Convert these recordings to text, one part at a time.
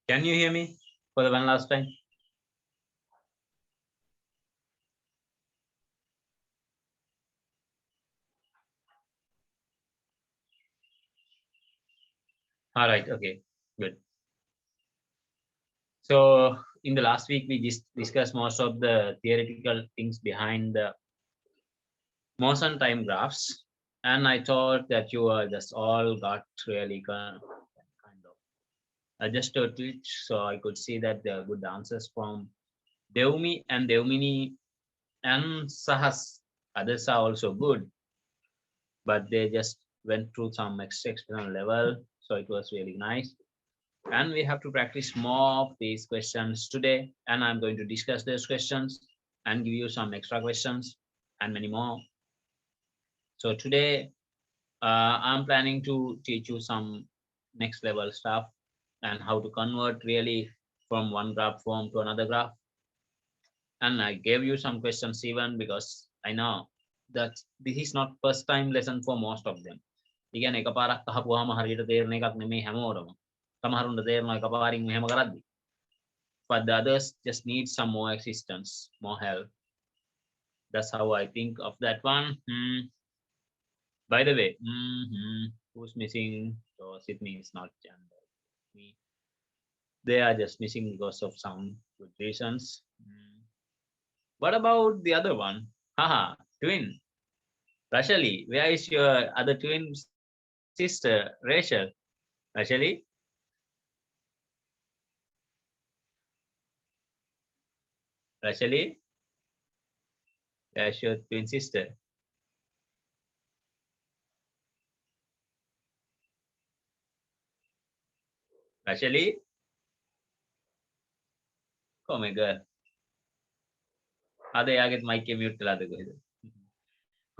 Can you hear me for the one last time? All right. Okay. Good. So in the last week, we just discussed most of the theoretical things behind the motion time graphs, and I thought that you just all got really kind of adjusted to it, so I could see that there are good answers from Devmi and Devmini and Sahas. Others are also good, but they just went through some exceptional level, so it was really nice. And we have to practice more of these questions today, and I'm going to discuss those questions and give you some extra questions and many more. So today I'm planning to teach you some next level stuff and how to convert really from one graph form to another graph. And I gave you some questions even because I know that this is not first time lesson for most of them. ඉගෙන එකපාරක් අහපුවාම හරියට තේරෙන එකක් නෙමෙයි හැමෝටම. සමහරුන්ට තේරෙනවා එකපාරින් මෙහෙම කරද්දි. But the others just need some more assistance, more help. That's how I think of that one. By the way, who's missing? So Sydney is not gender. They are just missing because of some good reasons. What about the other one? Haha, twin. Rashali, where is your other twin sister, Rachel? Rashali? Rashali? Where's your twin sister? Rashali? Oh my god. අද එයාගෙත් mic එක mute වෙලාද කොහෙද?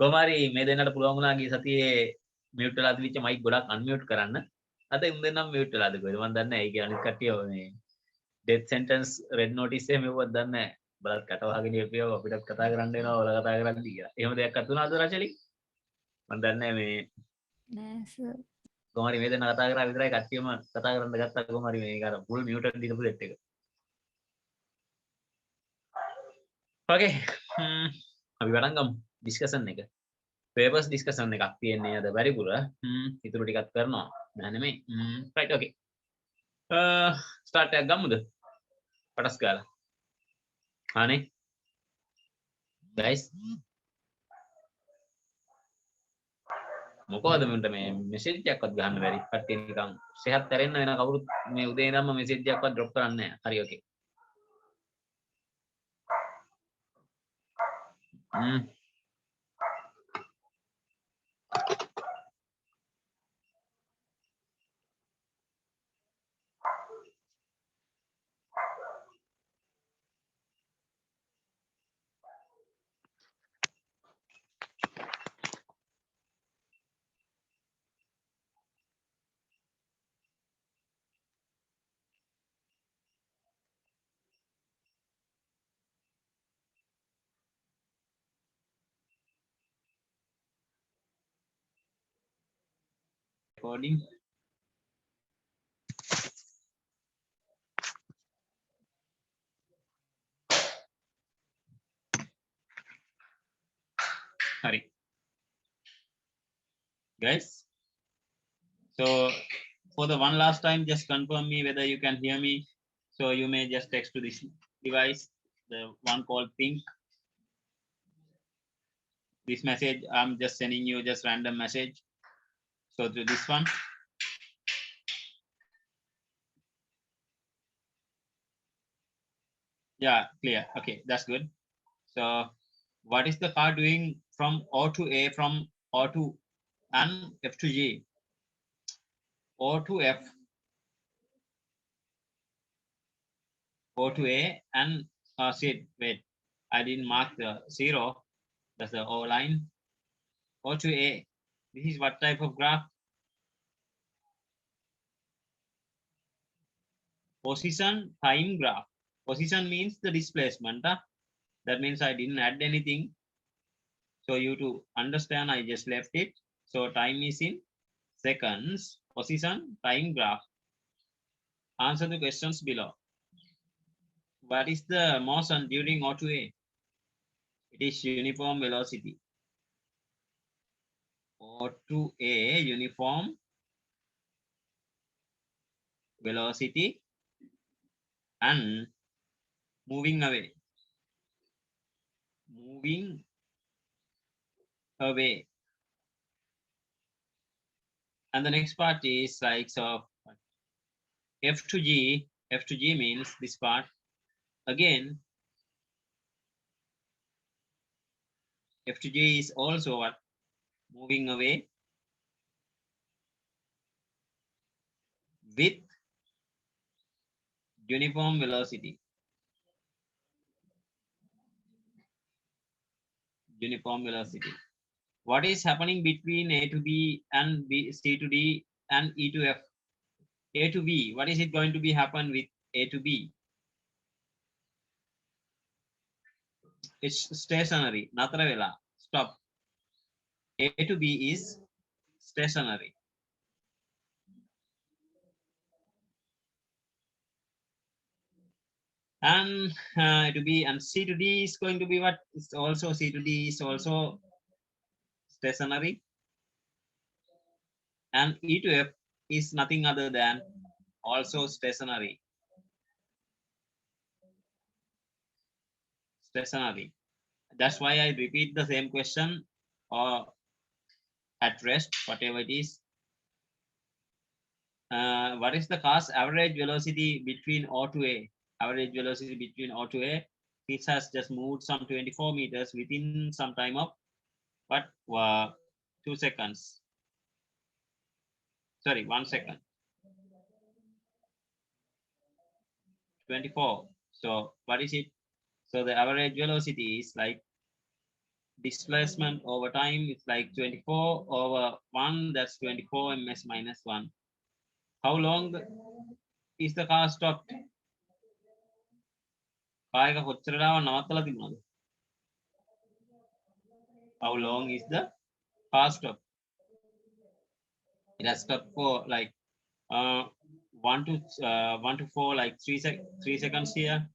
කොමාරි මේ දෙන්නට පුළුවන් වුණා ගිය සතියේ මියුට් වෙලා තිබිච්ච මයික් ගොඩක් අන්මියුට් කරන්න. අද උන් දෙන්නම මියුට් වෙලාද කොහෙද? මම දන්නේ නැහැ. ඒක අනිත් කට්ටිය මේ ඩෙත් සෙන්ටන්ස් රෙඩ් නෝටිස් එක මෙව්වත් දන්නේ නැහැ. බලත් කට වහගෙන ඉපියව අපිටත් කතා කරන්න එනවා ඔයාලා කතා කරන්නේ කියලා. එහෙම දෙයක් අත් වුණාද රචලි? මම දන්නේ නැහැ මේ නෑ සර්. කොමාරි මේ දෙන්න කතා කරා විතරයි කට්ටියම කතා කරන්න ගත්තා කොමාරි මේක අර ෆුල් මියුට් දීපු සෙට් එක. Okay. අපි පටන් ගමු ඩිස්කෂන් එක. papers discussion එකක් තියෙන්නේ අද වැඩිපුර. ඉතුරු ටිකක් කරනවා. නෑ නෙමෙයි. right okay. start එකක් ගමුද? පටස් ගාලා. හානේ. guys. මොකද මන්ට මේ මෙසේජ් එකක්වත් ගහන්න බැරි. කට්ටිය නිකන් සෙහත් ඇරෙන්න වෙන කවුරුත් මේ උදේ ඉඳන්ම මෙසේජ් එකක්වත් drop කරන්නේ නැහැ. හරි okay. recording. Hurry. Guys, so for the one last time, just confirm me whether you can hear me. So you may just text to this device, the one called pink. This message, I'm just sending you just random message. So to this one. Yeah, clear. Okay, that's good. So what is the car doing from O to A, from O to and F to G? O to F, O to A, and shit, wait, I didn't mark the 0. That's the O line. O to A. This is what type of graph? Position time graph. Position means the displacement. That means I didn't add anything. So you to understand, I just left it. So time is in seconds. Position time graph. Answer the questions below. What is the motion during O2A? It is uniform velocity. O2A, uniform velocity and moving away. Moving away. And the next part is like, so F to G. F to G means this part. Again, F to G is also what? Moving away with uniform velocity. Uniform velocity. What is happening between A to B and B, C to D and E to F? A to B, what is it going to be happen with A to B? It's stationary. Natara vela. Stop. A to B is stationary. And to B and C to D is going to be what? It's also C to D is also stationary. And E to F is nothing other than also stationary. Stationary. That's why I repeat the same question or at rest, whatever it is. What is the car's average velocity between O to A? Average velocity between O to A. It has just moved some 24 meters within some time of what? 2 seconds. Sorry, 1 second. 24. So what is it? So the average velocity is like displacement over time. It's like 24 over 1. That's 24 ms minus 1. How long is the car stopped? How long is the car stop? It has stopped for like 1 to 4, like 3 seconds here,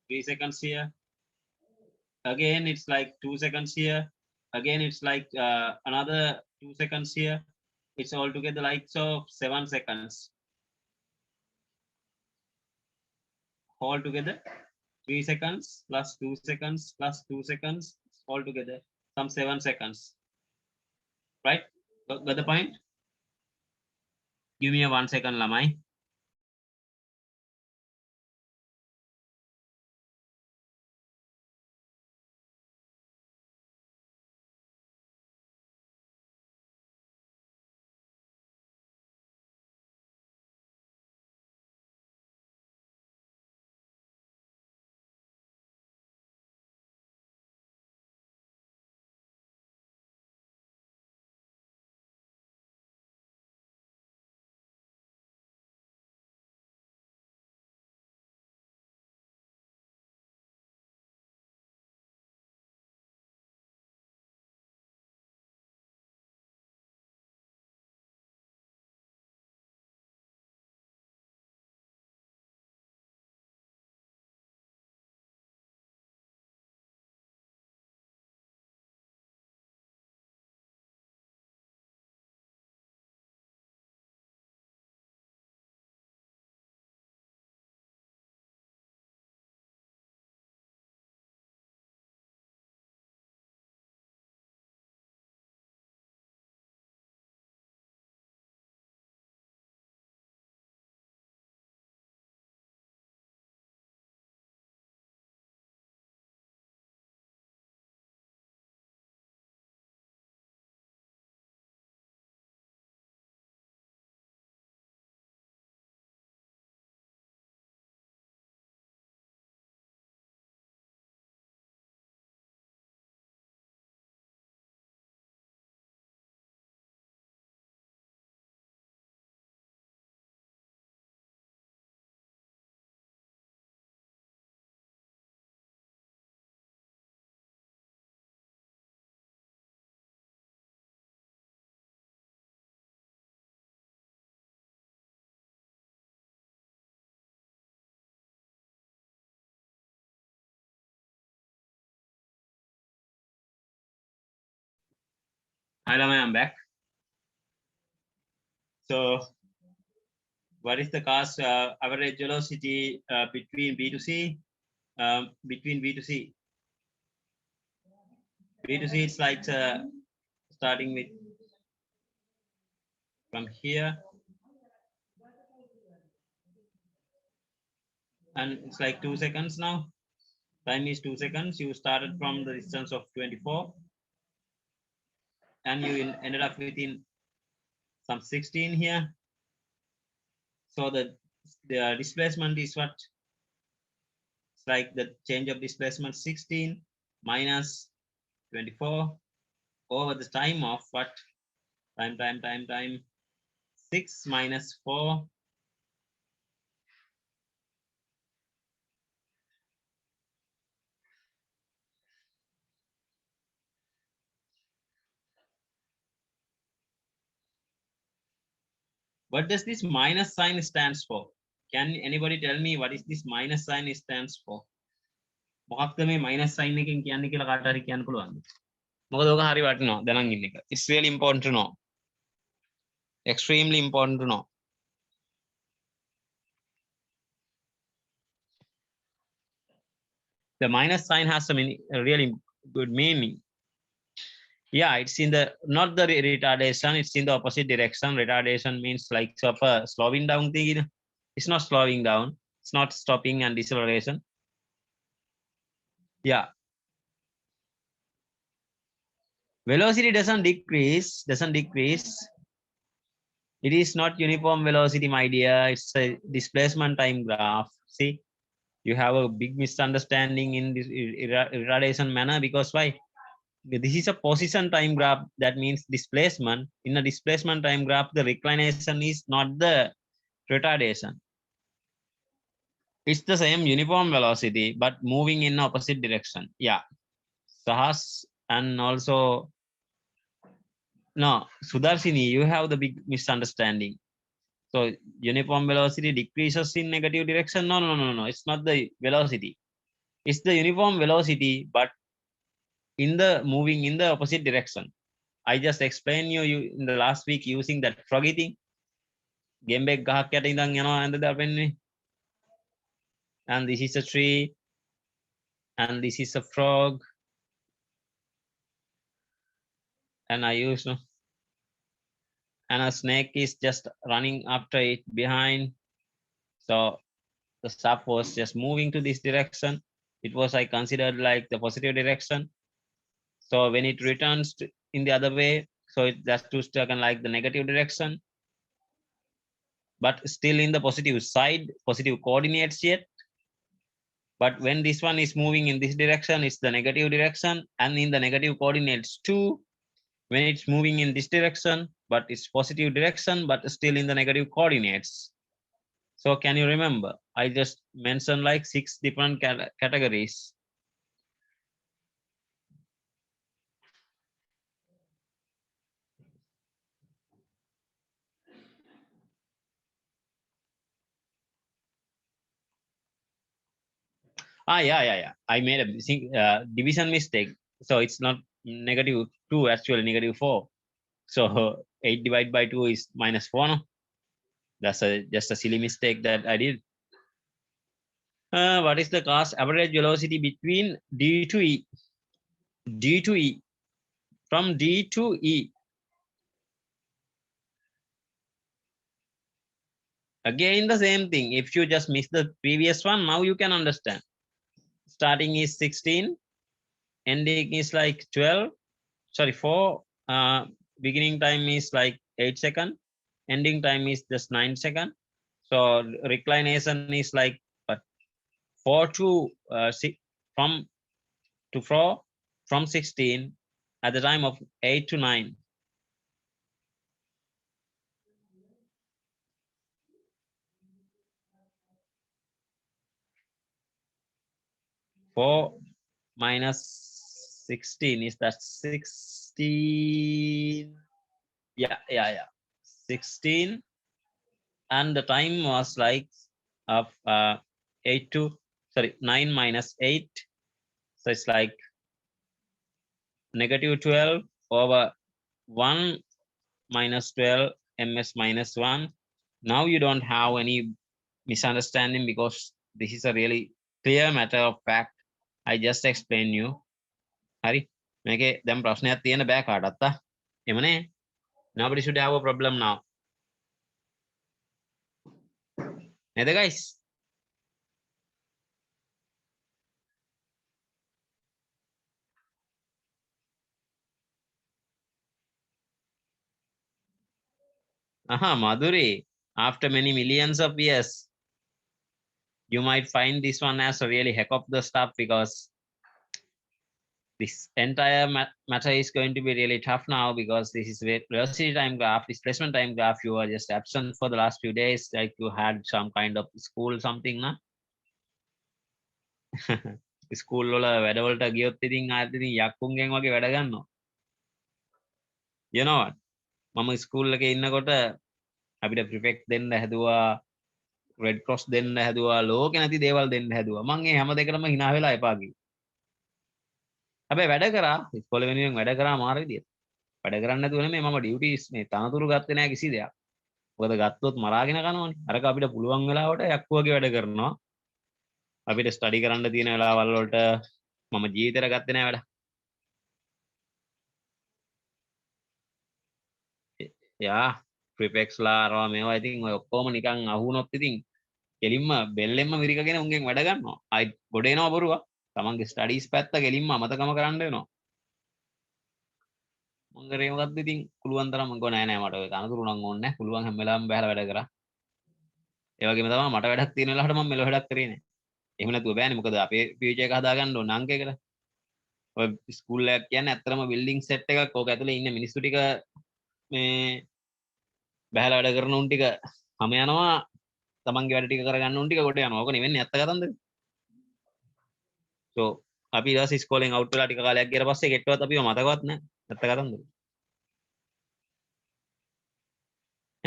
3 seconds here. Again, it's like 2 seconds here. Again, it's like another 2 seconds here. It's altogether like so 7 seconds. Altogether 3 seconds plus 2 seconds plus 2 seconds. Altogether some 7 seconds. Right? Got the point? Give me a 1 second, Lamai. Hi, Rama, I'm back. So, what is the cost average velocity between B to C? Between B to C. B to C, it's like starting with from here, and it's like 2 seconds now. Time is 2 seconds. You started from the distance of 24, and you ended up within some 16 here. So the displacement is what? It's like the change of displacement 16 minus 24 over the time of what? Time. 6 minus 4. What does this minus sign stands for? Can anybody tell me what is this minus sign stands for? මොකක්ද මේ minus sign එකෙන් කියන්නේ කියලා කාට හරි කියන්න පුළුවන්ද? මොකද ඔක හරි වටිනවා දැනන් ඉන්න එක. It's really important to know. Extremely important to know. The minus sign has a really good meaning. Yeah, it's in the not the retardation, it's in the opposite direction. Retardation means like sort of a slowing down thing. It's not slowing down, it's not stopping and deceleration. Yeah, velocity doesn't decrease. It is not uniform velocity, my dear. It's a displacement time graph. See, you have a big misunderstanding in this retardation manner, because why? This is a position time graph. That means displacement. In a displacement time graph, the reclination is not the retardation. It's the same uniform velocity but moving in opposite direction. Yeah, Sahas, and also no, Sudarshini, you have the big misunderstanding. So uniform velocity decreases in negative direction. No, it's not the velocity, it's the uniform velocity but in the moving in the opposite direction. I just explained you in the last week using that froggy thing. Game back ගහක් යට ඉඳන් යනවා ඇඳ දාපෙන්නේ. And this is a tree and this is a frog, and I use and a snake is just running after it behind. So the stuff was just moving to this direction. It was I considered like the positive direction. So when it returns in the other way, so it just to taken like the negative direction, but still in the positive side, positive coordinates yet. But when this one is moving in this direction, it's the negative direction, and in the negative coordinates too. When it's moving in this direction, but it's positive direction, but still in the negative coordinates. So can you remember? I just mentioned like 6 different categories. Yeah. I made a division mistake. So it's not -2, actually -4. So 8 divided by 2 is -4. No? That's just a silly mistake that I did. What is the cost average velocity between D to E? D to E. From D to E. Again, the same thing. If you just miss the previous one, now you can understand. Starting is 16, ending is like 12, sorry, 4. Beginning time is like 8 seconds, ending time is just 9 seconds. So reclination is like 4 to 6, from to 4, from 16 at the time of 8 to 9. 4 minus 16 is that 16. Yeah. 16, and the time was like of 8 to 9 minus 8, so it's like -12 over 1 minus 12 ms minus 1. Now you don't have any misunderstanding because this is a really clear matter of fact. I just explain you. Hari මේකේ දැන් ප්‍රශ්නයක් තියෙන බෑ කාටවත්. එමනේ nobody should have a problem now. නේද guys? Madhuri, after many millions of years, you might find this one as a really heck of the stuff because this entire matter is going to be really tough now because this is velocity time graph, displacement time graph. You are just absent for the last few days, like you had some kind of school something, na? School වල වැඩවලට ගියොත් ඉතින් ආයෙත් ඉතින් යක්කුන්ගෙන් වගේ වැඩ ගන්නවා. You know what? මම ස්කූල් එකේ ඉන්නකොට අපිට ප්‍රිෆෙක්ට් දෙන්න හැදුවා, රෙඩ් ක්‍රොස් දෙන්න හැදුවා, ලෝකේ නැති දේවල් දෙන්න හැදුවා. මම මේ හැම දෙයකටම hina වෙලා එපා කිව්වා. හැබැයි වැඩ කරා, ඉස්කෝලේ වෙනුවෙන් වැඩ කරා මාර විදියට. වැඩ කරන්නේ නැතුව නෙමෙයි මම ඩියුටිස් මේ තනතුරු ගත්තේ නැහැ කිසි දෙයක්. මොකද ගත්තොත් මරාගෙන කනවනේ. අරක අපිට පුළුවන් වෙලාවට යක්කුවගේ වැඩ කරනවා. අපිට ස්ටඩි කරන්න තියෙන වෙලාවල් වලට මම ජීවිතේට ගත්තේ නැහැ වැඩ. යා ප්‍රිෆෙක්ට්ස් ලා අරවා මේවා ඉතින් ඔය ඔක්කොම නිකන් අහුනොත් ඉතින් කෙලින්ම බෙල්ලෙන්ම මිරිකගෙන උන්ගෙන් වැඩ ගන්නවා. ආයි ගොඩ එනවා බොරුවා. තමන්ගේ ස්ටඩීස් පැත්ත කෙලින්ම අමතකම කරන්න වෙනවා. මං කරේ මොකද්ද ඉතින් පුළුවන් තරම් මං ගෝ නෑ නෑ මට ඔය තනතුරු නම් ඕනේ නෑ. පුළුවන් හැම වෙලාවෙම බහලා වැඩ කරා. ඒ වගේම තමයි මට වැඩක් තියෙන වෙලාවට මම මෙලොව වැඩක් කරේ නෑ. එහෙම නැතුව බෑනේ මොකද අපේ ෆියුචර් එක හදාගන්න ඕන අංකයකට. ඔය ස්කූල් එකක් කියන්නේ ඇත්තටම බිල්ඩින් සෙට් එකක්. ඕක ඇතුලේ ඉන්න මිනිස්සු ටික මේ බහලා වැඩ කරන උන් ටික හැම යනවා. තමන්ගේ වැඩ ටික කරගන්න උන් ටික කොට යනවා. ඕක නෙවෙන්නේ ඇත්ත කතන්දරේ. So අපි ඊට පස්සේ ඉස්කෝලෙන් අවුට් වෙලා ටික කාලයක් ගියට පස්සේ ගෙට්ටවත් අපිව මතකවත් නැහැ. ඇත්ත කතන්දරේ.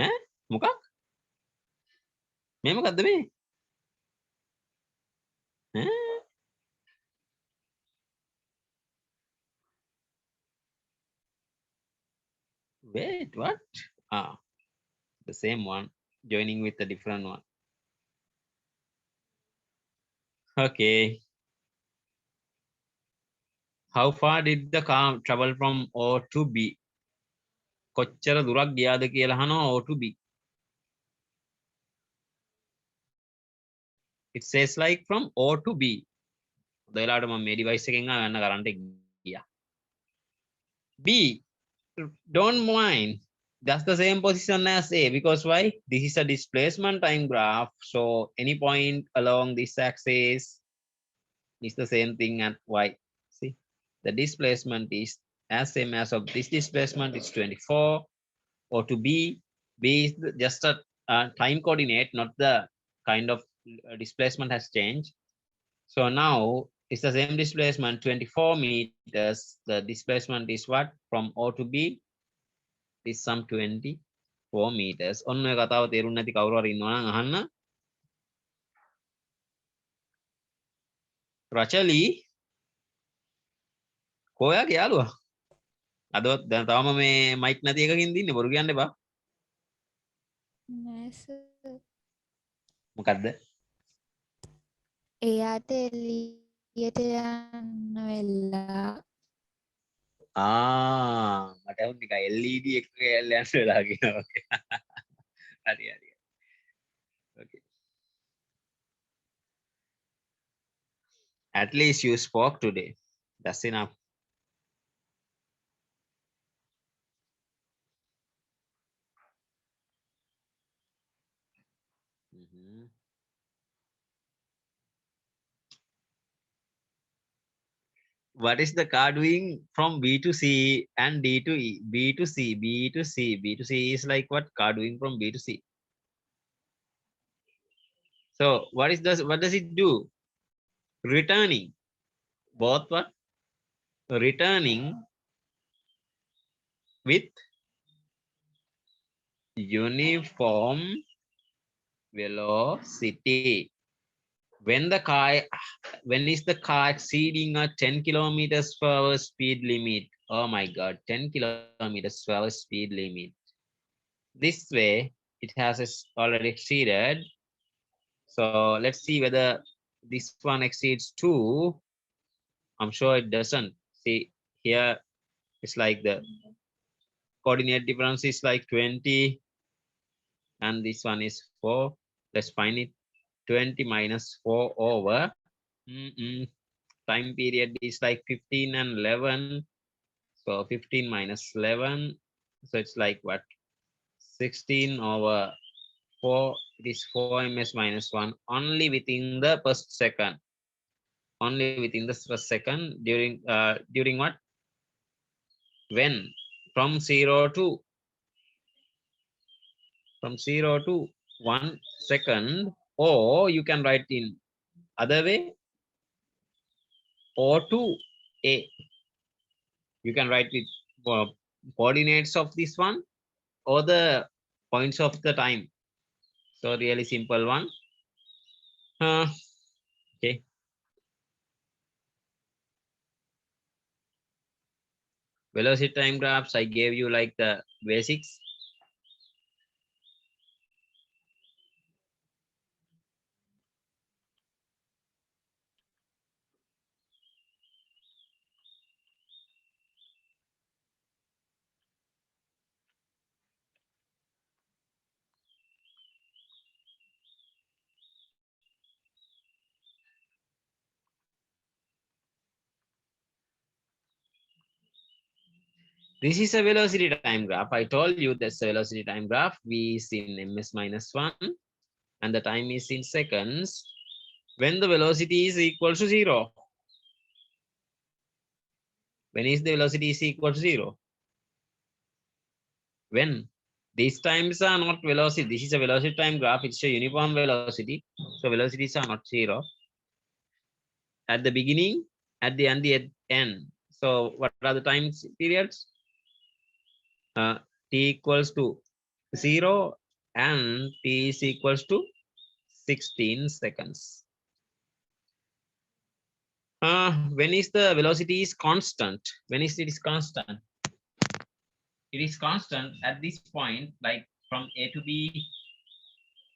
ඈ මොකක්? මේ මොකද්ද මේ? ඈ wait what? The same one joining with a different one. Okay. How far did the car travel from O to B? කොච්චර දුරක් ගියාද කියලා අහනවා O to B. It says like from O to B. ඔයාලට මම මේ device එකෙන් යන්න කරන්ට් එක ගියා. B, don't mind. That's the same position as A because why? This is a displacement time graph. So any point along this axis is the same thing at Y. See, the displacement is as same as of this displacement is 24. Or to B, B is just a time coordinate, not the kind of displacement has changed. So now it's the same displacement 24 meters. The displacement is what? From O to B is some 24 meters. ඔන්න ඔය කතාව තේරුම් නැති කවුරු හරි ඉන්නවා නම් අහන්න. රචලි කොයාගේ යාළුවා? අදවත් දැන් තාම මේ මයික් නැති එකකින් දින්නේ බොරු කියන්න එපා. නෑ සර්. මොකද්ද? එයාට එළියට යන්න වෙලා. මට වුන් නිකන් LED එක යන්න වෙලා කියනවා. හරි හරි. Okay. At least you spoke today. That's enough. What is the car doing from B to C and D to E? B to C, B to C, B to C is like what? Car doing from B to C. So what does it do? Returning. Both what? Returning with uniform velocity. When is the car exceeding a 10 kilometers per hour speed limit? Oh my God, 10 kilometers 12 speed limit. This way, it has already exceeded. So let's see whether this one exceeds 2. I'm sure it doesn't. See, here it's like the coordinate difference is like 20, and this one is 4. Let's find it. 20 minus 4 over time period is like 15 and 11. So 15 minus 11. So it's like what? 16 over 4. It is 4 ms minus 1 only within the first second. Only within the first second during what? When? From 0 to 1 second, or you can write in other way, or to a. You can write with coordinates of this one or the points of the time. So really simple one. Okay. Velocity time graphs, I gave you like the basics. This is a velocity time graph. I told you that's a velocity time graph. V is in ms minus 1 and the time is in seconds. When the velocity is equal to 0. When is the velocity is equal to 0? When? These times are not velocity. This is a velocity time graph. It's a uniform velocity. So velocities are not 0. At the beginning, at the end. So what are the time periods? T equals to 0 and t is equals to 16 seconds. When is the velocity is constant? When is it is constant? It is constant at this point, like from A to B.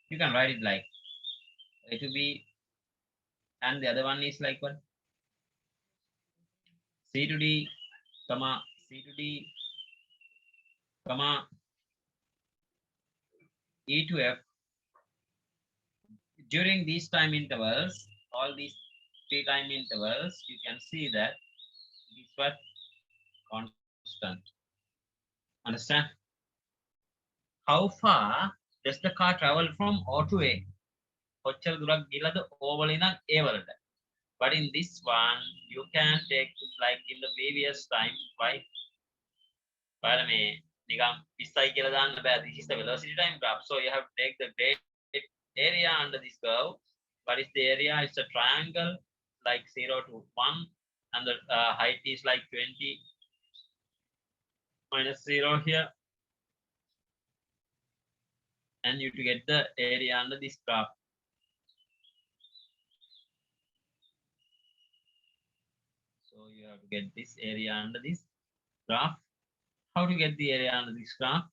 You can write it like A to B, and the other one is like what? C to D, comma C to D, comma E to F. During these time intervals, all these 3 time intervals, you can see that it is what? Constant. Understand? How far does the car travel from O to A? කොච්චර දුරක් ගිහලාද O වල ඉඳන් A වලට? But in this one, you can take it like in the previous time. Why? Well, me නිකම් 20යි කියලා දාන්න බෑ. This is the velocity time graph. So you have to take the great area under this curve. What is the area? It's a triangle like 0 to 1, and the height is like 20 minus 0 here. And you to get the area under this graph. So you have to get this area under this graph. How to get the area under this graph?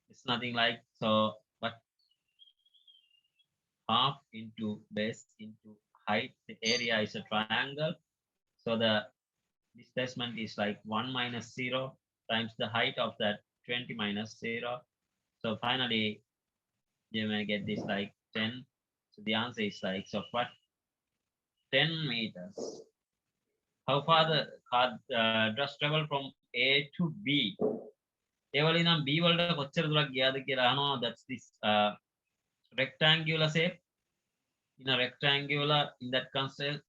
It's nothing like, so but half into base into height. The area is a triangle. So the displacement is like 1 minus 0 times the height of that 20 minus 0. So finally, you may get this like 10. So the answer is like, so what? 10 meters. How far the car does travel from A to B? ඒ වල ඉඳන් B වලට කොච්චර දුරක් ගියාද කියලා අහනවා. That's this rectangular shape. In a rectangular, in that concept,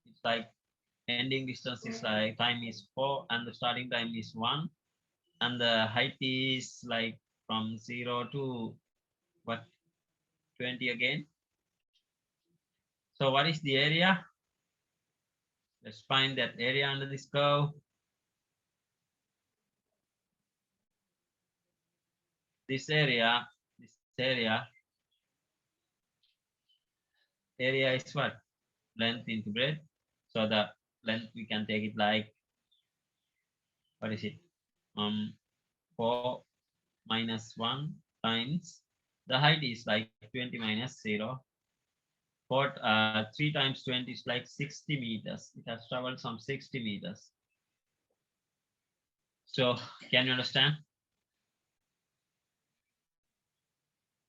it's like ending distance is like time is 4 and the starting time is 1, and the height is like from 0 to what, 20 again. So what is the area? Let's find that area under this curve. This area is what? Length into breadth. So the length we can take it like what is it? 4 minus 1 times the height is like 20 minus 0. 3 times 20 is like 60 meters. It has traveled some 60 meters. So can you understand?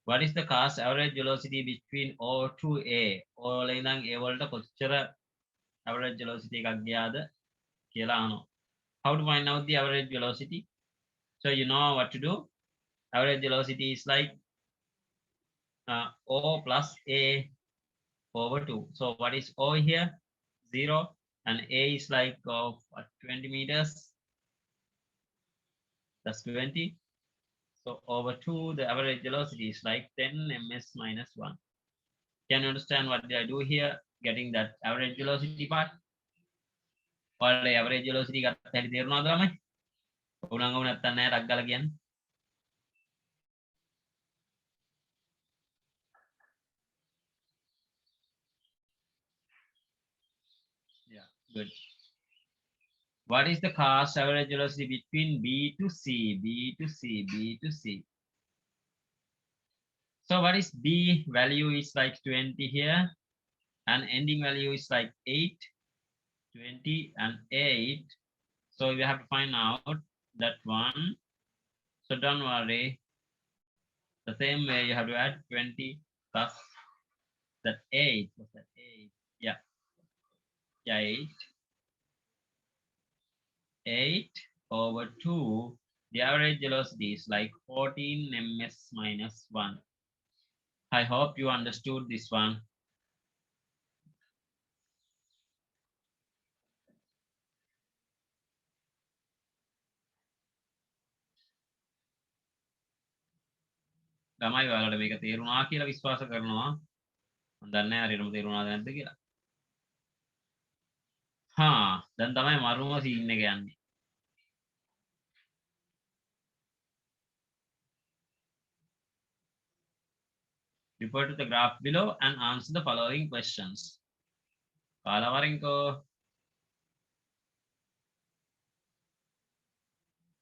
What is the car's average velocity between O to A? O ඉඳන් A වලට කොච්චර average velocity එකක් ගියාද කියලා අහනවා. How to find out the average velocity? So you know what to do. Average velocity is like O plus A over 2. So what is O here? 0. And A is like of 20 meters. That's 20. So over 2, the average velocity is like 10 ms minus 1. Can you understand what did I do here? Getting that average velocity part. Or the average velocity got 30 there no lamai. Unang නැත්තන් නෑ ටක් ගාලා කියන්න. Yeah, good. What is the car's average velocity between B to C? B to C, B to C. So what is B value is like 20 here, and ending value is like 8, 20 and 8. So we have to find out that one. So don't worry. The same way you have to add 20 plus that 8. What's that 8? Yeah. Yeah, 8. 8 over 2. The average velocity is like 14 ms minus 1. I hope you understood this one. ළමයි ඔයාලට මේක තේරුණා කියලා විශ්වාස කරනවා. මම දන්නේ නැහැ හරියටම තේරුණාද නැද්ද කියලා. දැන් තමයි මරුම සීන් එක යන්නේ. Refer to the graph below and answer the following questions. කාලවරින්කෝ.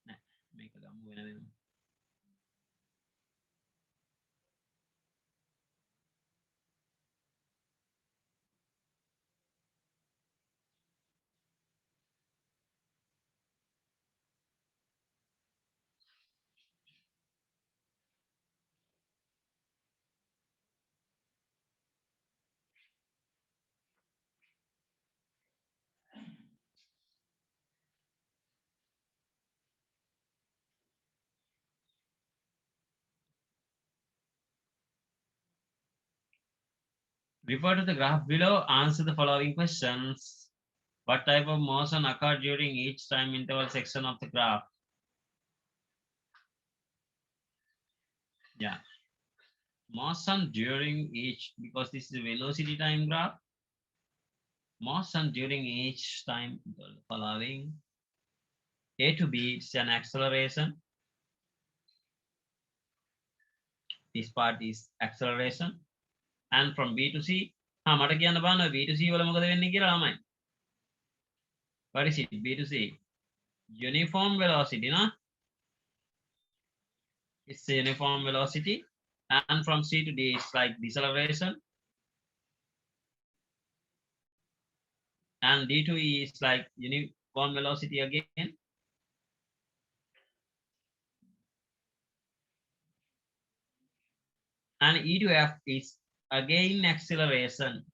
නෑ මේක ගමු වෙන වෙනම. Refer to the graph below, answer the following questions. What type of motion occurred during each time interval section of the graph? Yeah. Motion during each, because this is a velocity time graph. Motion during each time following. A to B is an acceleration. This part is acceleration. And from B to C, මට කියන්න බලන්න B to C වල මොකද වෙන්නේ කියලා ළමයි. What is it? B to C. Uniform velocity, no? It's a uniform velocity. And from C to D, it's like deceleration. And D to E is like uniform velocity again. And E to F is again acceleration.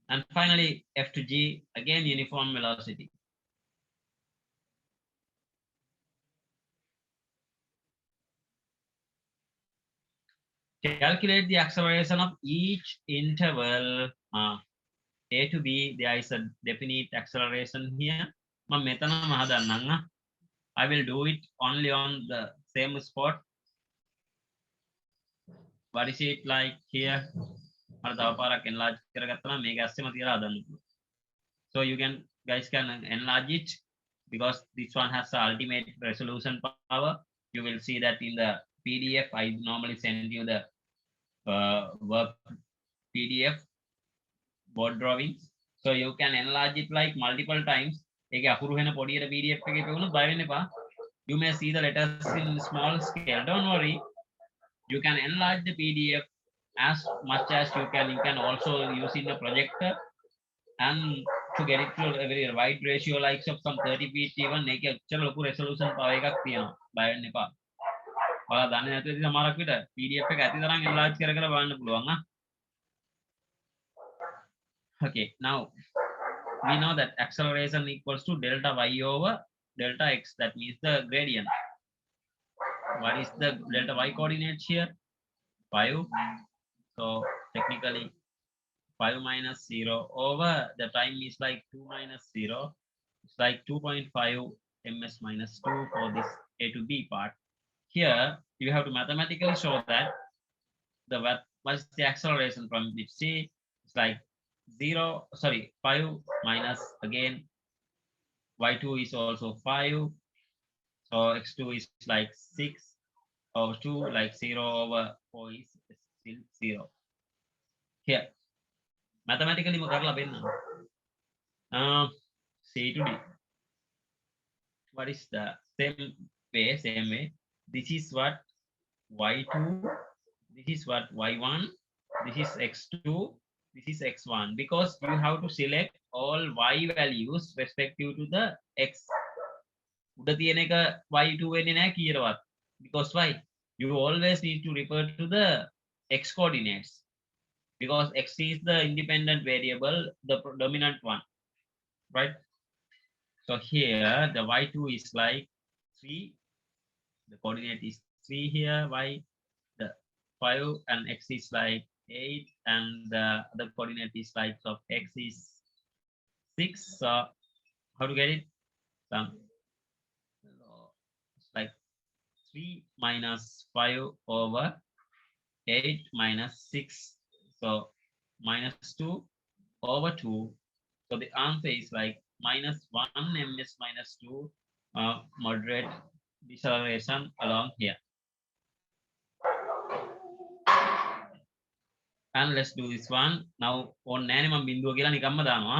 And finally, F to G, again uniform velocity. Calculate the acceleration of each interval. A to B, there is a definite acceleration here. I will do it only on the same spot. What is it like here? So you guys can enlarge it, because this one has the ultimate resolution power. You will see that in the PDF. I normally send you the work PDF board drawings. So you can enlarge it like multiple times. ඒක අකුරු වෙන පොඩියට PDF එකේ පෙවුණොත් බය වෙන්න එපා. You may see the letters in small scale. Don't worry. You can enlarge the PDF as much as you can. You can also use in the projector and to get it to a very wide ratio likes of some 30 feet even make a ලොකු resolution power එකක් තියෙනවා. බය වෙන්න එපා. ඔයාලා දන්නේ නැතුව ඉතින් සමහරක් විට PDF එක ඇති තරම් enlarge කර කර බලන්න පුළුවන් ආ. Okay, now we know that acceleration equals to delta y over delta x. That means the gradient. What is the delta y coordinates here? 5. So technically 5 minus 0 over the time is like 2 minus 0. It's like 2.5 ms minus 2 for this a to b part. Here you have to mathematically show that the what's the acceleration from which c. It's like 5 minus again y2 is also 5. So x2 is like 6 over 2, like 0 over 4 is still 0. Here mathematically කරලා පෙන්නන්න. C to D. What is the same way? This is what y2, this is what y1, this is x2, this is x1, because you have to select all y values respective to the x. උඩ තියෙන එක y2 වෙන්නේ නැහැ කීරවත්. Because why? You always need to refer to the x coordinates, because x is the independent variable, the dominant one, right? So here the y2 is like 3, the coordinate is 3 here, y the 5, and x is like 8, and the other coordinate is like of x is 6. So how to get it? It's like 3 minus 5 over 8 minus 6. So minus 2 over 2. So the answer is like minus 1 ms minus 2 moderate deceleration along here. And let's do this one. Now on නෑනේ මම බිඳුව කියලා නිකම්ම දානවා.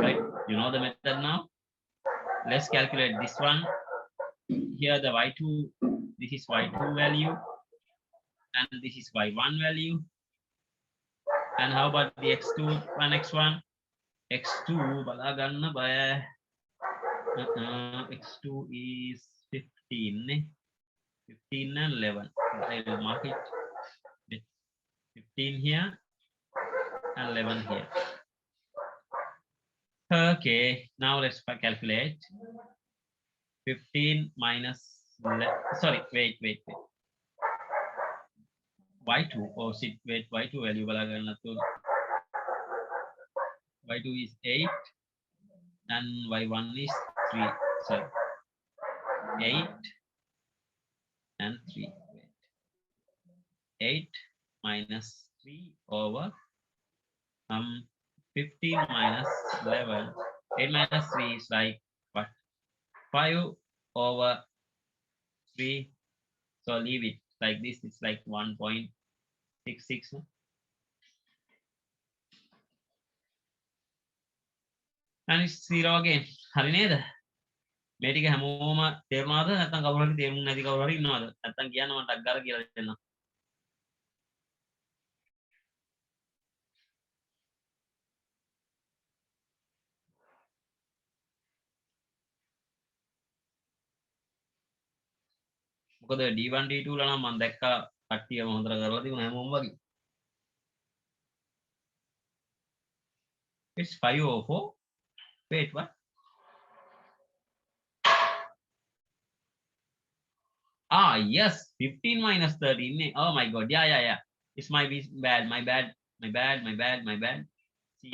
Right? You know the method now. Let's calculate this one. Here the y2, this is y2 value, and this is y1 value. And how about the x2 and x1? x2 බලා ගන්න බය. x2 is 15 and 11. I will mark it with 15 here and 11 here. Okay, now let's calculate 15 minus sorry, wait, y2, oh shit, wait, y2 value බලා ගන්න තු. y2 is 8 and y1 is 3. So 8 and 3. 8 minus 3 over 15 minus 11. 8 minus 3 is like what? 5 over 3. So leave it like this. It's like 1.66. And it's 0 again. හරි නේද? මේ ටික හැමෝම තේරුණාද? නැත්නම් කවුරු හරි තේරුම් නැති කවුරු හරි ඉන්නවද? නැත්නම් කියන්න මම ටක් ගාලා කියලා දෙන්නම්. මොකද D1 D2 ලා නම් මම දැක්කා කට්ටියම හොඳට කරලා තිබුණා හැමෝම වගේ. It's 504. Wait, what? Ah, yes, 15 minus 13. Oh my god, yeah. It's my bad.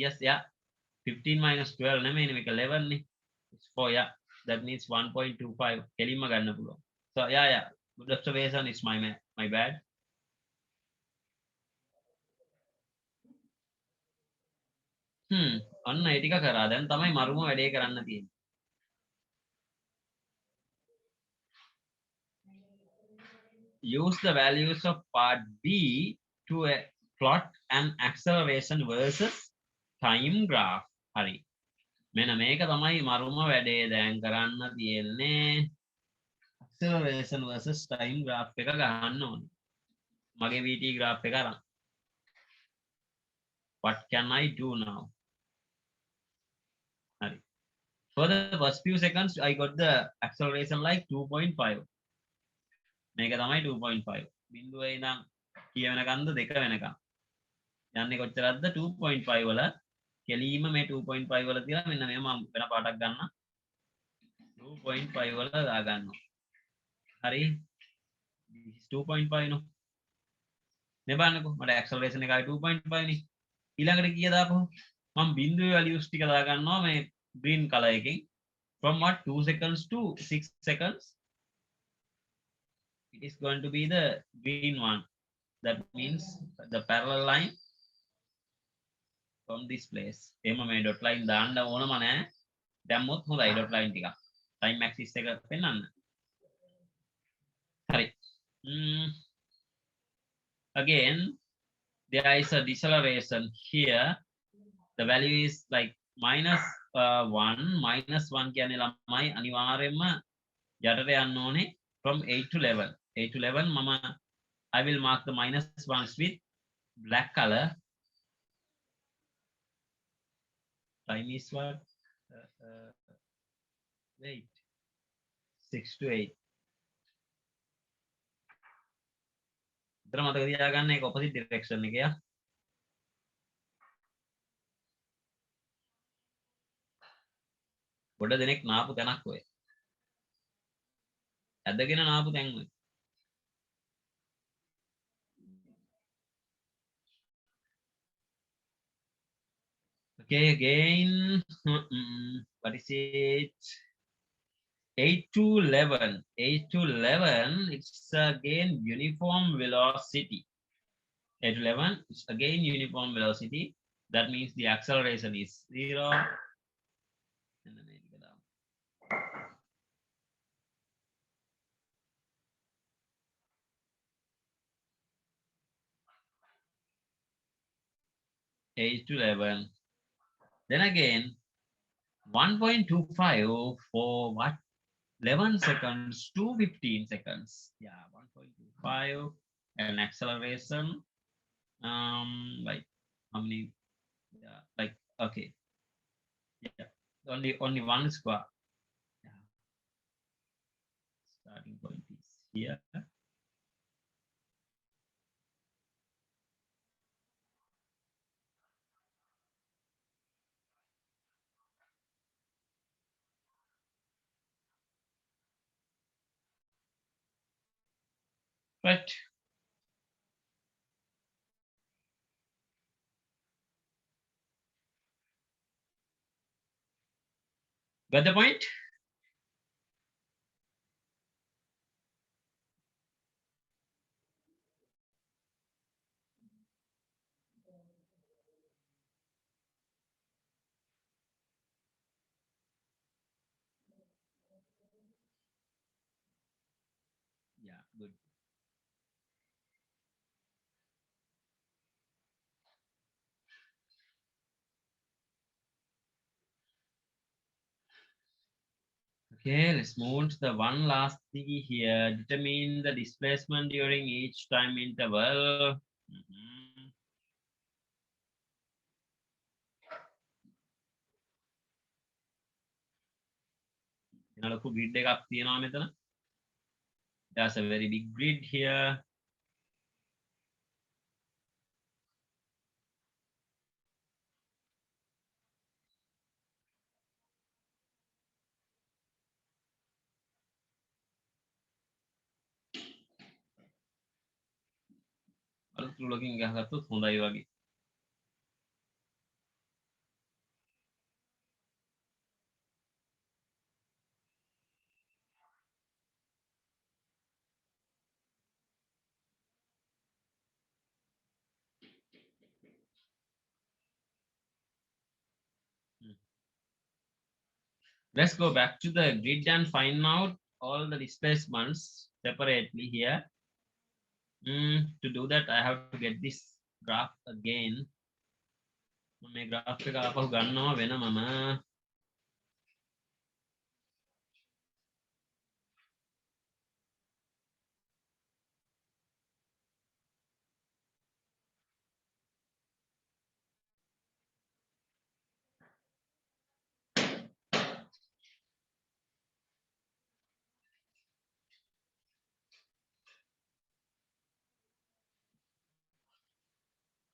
Yes, yeah. 15 minus 12 නෙමෙයි මේක 11 නේ. It's 4, yeah. That means 1.25. කෙලින්ම ගන්න පුළුවන්. So yeah. Good observation. It's my bad. අන්න ඒ ටික කරා. දැන් තමයි මරුම වැඩේ කරන්න තියෙන්නේ. Use the values of part B to plot an acceleration versus time graph. හරි. මෙන්න මේක තමයි මරුම වැඩේ දැන් කරන්න තියෙන්නේ. acceleration versus time graph එක ගන්න ඕනේ. මගේ VT graph එක අරන්. What can I do now? හරි. For the first few seconds I got the acceleration like 2.5. මේක තමයි 2.5. බිඳුවේ ඉඳන් කීය වෙනකන්ද 2 වෙනකන්. යන්නේ කොච්චරක්ද 2.5 වල කෙලීම මේ 2.5 වල තියලා මෙන්න මේ මම වෙන පාටක් ගන්න 2.5 වල දා ගන්නවා. හරි. this is 2.5 නෝ. මේ බලන්නකෝ මට acceleration එකයි 2.5 නේ. ඊළඟට කීය දාපහු මම බිඳුවේ values ටික දා ගන්නවා මේ green color එකෙන් from what 2 seconds to 6 seconds it is going to be the green one. That means the parallel line from this place. එහෙම මේ dot line දාන්න ඕනම නැහැ. දැම්මොත් හොඳයි dot line ටික. time axis එක පෙන්වන්න. හරි. Again there is a deceleration here. The value is like minus 1 කියන්නේ ළමයි අනිවාර්යයෙන්ම යටට යන්න ඕනේ from 8 to 11. 8 to 11 මම I will mark the minus ones with black color. Time is what? Wait. 6 to 8. ඉතල මතක තියාගන්න ඒක opposite direction එක යා. ගොඩ දෙනෙක් නාපු තැනක් ඔය. ඇදගෙන නාපු තැන් ඔය. Okay, again, what is it? 8 to 11. 8 to 11, it's again uniform velocity. 8 to 11, it's again uniform velocity. That means the acceleration is 0. And then I go down. 8 to 11. Then again, 1.25 for what? 11 seconds to 15 seconds. Yeah, 1.25 and acceleration. Like how many? Yeah, like okay. Yeah, only one square. Yeah. Starting point is here. Right. Got the point? Yeah, good. Okay, let's move on to the one last thing here. Determine the displacement during each time interval. ලොකු grid එකක් තියෙනවා මෙතන. There's a very big grid here. අලුත් ලොකින් ගහගත්තොත් හොඳයි වගේ. Let's go back to the grid and find out all the displacements separately here. To do that, I have to get this graph again. මේ graph එක ආපහු ගන්නවා වෙනමම.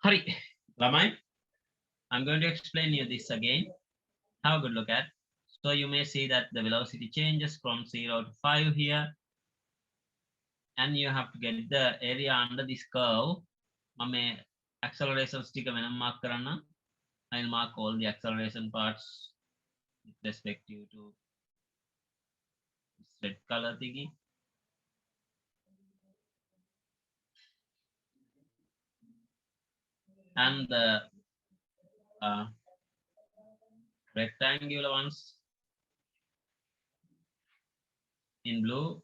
Hari, ළමයි. I'm going to explain you this again. Have a good look at. So you may see that the velocity changes from 0 to 5 here. And you have to get the area under this curve. මම acceleration ටික වෙනම mark කරන්න. I'll mark all the acceleration parts with respect to this red color thingy. And the rectangular ones in blue.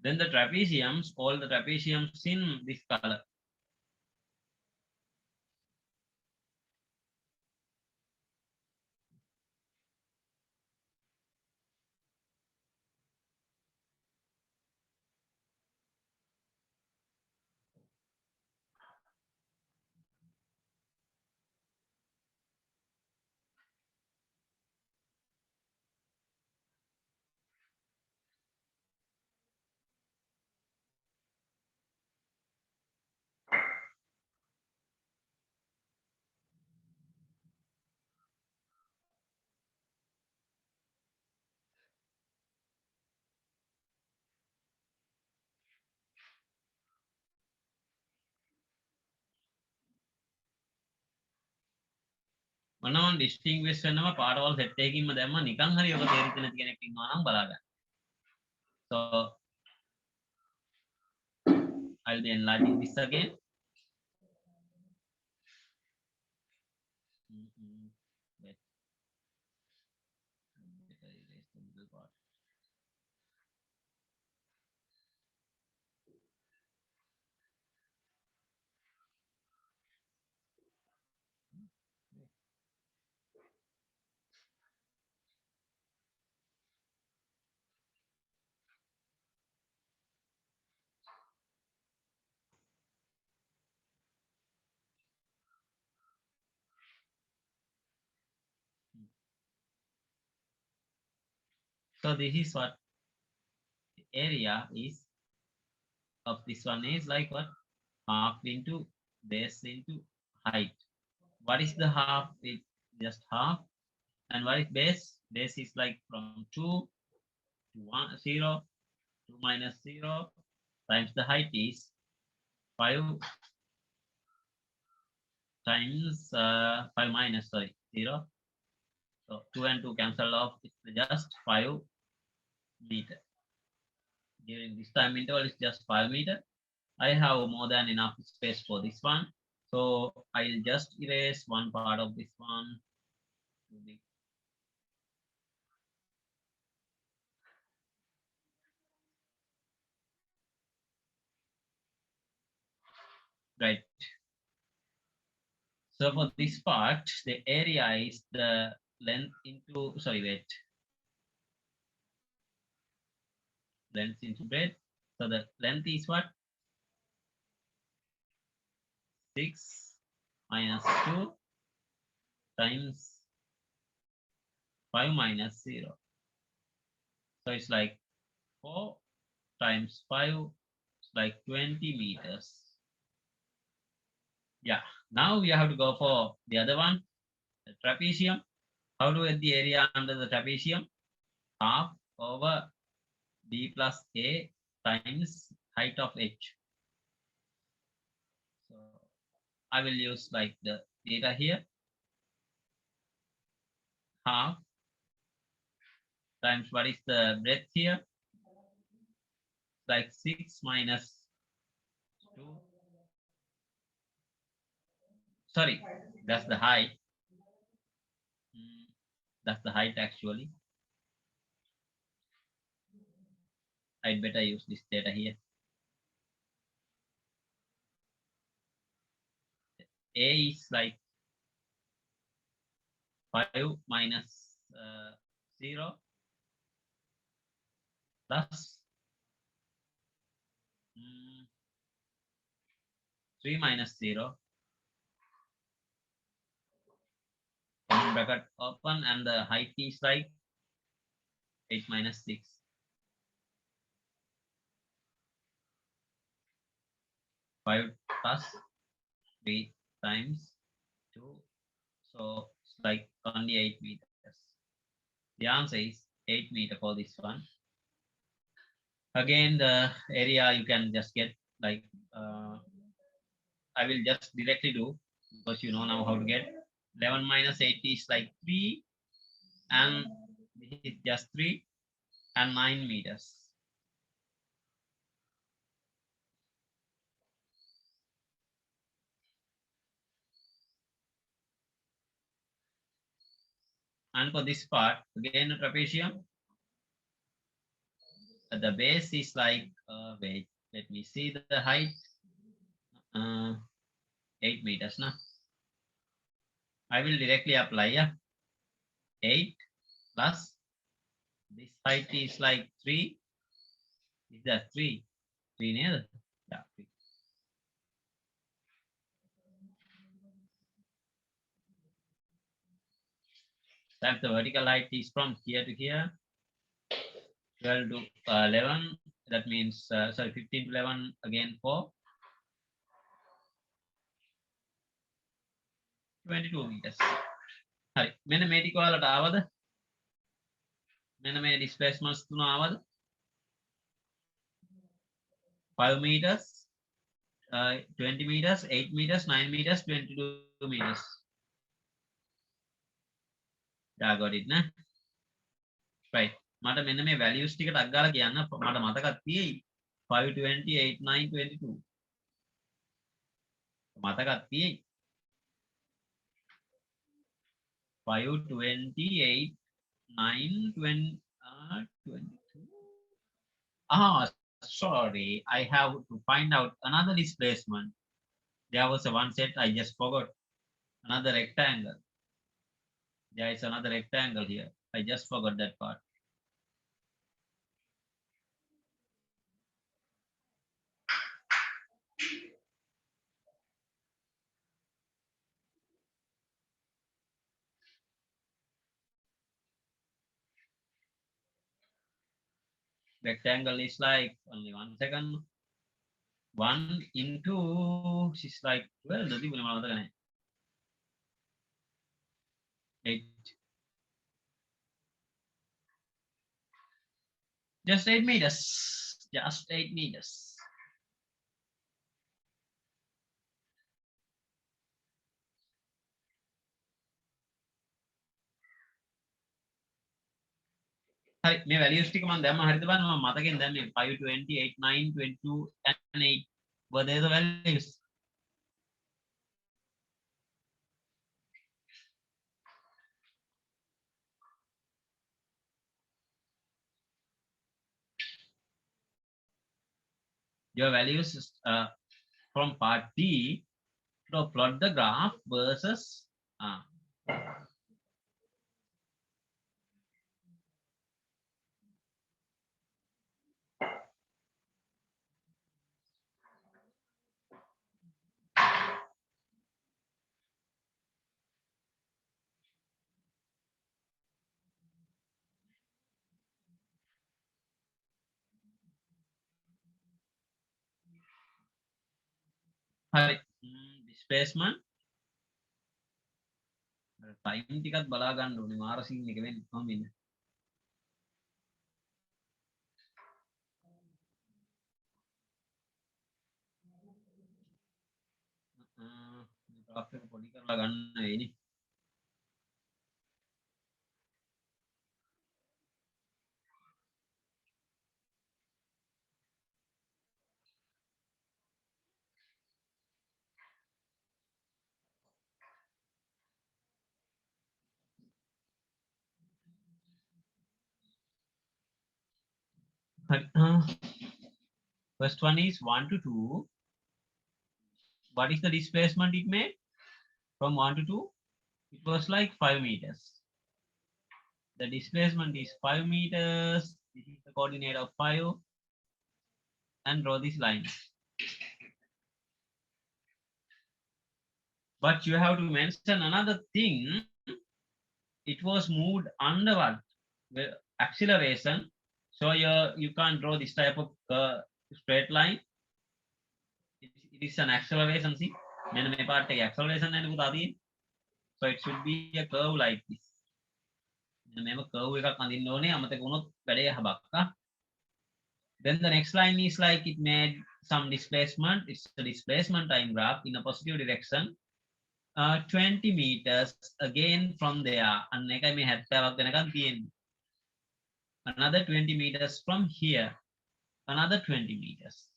Then the trapeziums, all the trapeziums in this color. මොනවද distinguish වෙනවා පාරවල් set එකකින්ම දැම්ම නිකන් හරි ඔක තේරිච්ච නැති කෙනෙක් ඉන්නවා නම් බලා ගන්න. So I'll be enlarging this again. Wait. Erase the middle part. So this is what the area is of this one is like what? Half into base into height. What is the half? It's just half. And what is base? Base is like from 2 to 1, 0, 2 minus 0 times the height is 5 times 5 minus, sorry, 0. So 2 and 2 cancel off. It's just 5 meter. During this time interval is just 5 meter. I have more than enough space for this one. So I'll just erase one part of this one. Right. So for this part, the area is the length into, sorry, wait. Length into breadth. So the length is what? 6 minus 2 times 5 minus 0. So it's like 4 times 5, it's like 20 meters. Yeah, now we have to go for the other one, the trapezium. How to get the area under the trapezium? Half over b plus a times height of h. So I will use like the data here. Half times what is the breadth here? Like 6 minus 2 Sorry, that's the height. Mm, that's the height actually. I'd better use this data here. A is like 5 minus 0 plus 3 minus 0, bracket open, and the height is like 8 minus 6. 5 plus 3 times 2. So it's like only 8 meters. The answer is 8 meter for this one. Again, the area you can just get like, I will just directly do, because you know now how to get. 11 minus 8 is like 3, and this is just 3 and 9 meters. And for this part, again a trapezium, the base is like, wait, let me see the height, uh, 8 meters now. I will directly apply, yeah. 8 plus this height is like 3. Is that 3? 3 near? Yeah, 3. That the vertical height is from here to here, 12 to 11. That means, sorry, 15 to 11 again for 22 meters. හරි මෙන්න මේ ටික ඔයාලට ආවද? මෙන්න මේ displacements තුන ආවද? 5 meters, 20 meters, 8 meters, 9 meters, 22 meters. Yeah, got it, nah? Right. මට මෙන්න මේ values ටික ටක් ගාලා කියන්න මට මතකත් තියෙයි. 5, 20, 8, 9, 22. මතකත් තියෙයි. 5, 20, 8, 9, 20, 22. Ah, sorry. I have to find out another displacement. There was a one set I just forgot. Another rectangle. There is another rectangle here. I just forgot that part. Rectangle is like, only 1 second. 1 into, she's like 12. 8. Just 8 meters. Just 8 meters. හරි මේ values ටික මම දැම්ම හරිද බලන්න මම මතකෙන් දැම්මේ 5 20 8 9 22 and 8 were there the values? Your values from part D to plot the graph versus හරි displacement time ටිකත් බලා ගන්න ඕනේ මාර සීන් එක වෙන්නේ කොහොමද ඉන්නේ graph එක පොඩි කරලා ගන්න වෙයිනේ First one is 1 to 2. What is the displacement it made? From 1 to 2, it was like 5 meters. The displacement is 5 meters. This is the coordinate of 5. And draw this line. But you have to mention another thing. It was moved under what? The acceleration. So you can't draw this type of straight line. It is an acceleration. See, part acceleration and so it should be a curve like this. Then the next line is like it made some displacement. It's a displacement time graph in a positive direction. 20 meters again from there. Another 20 meters from here. Another 20 meters.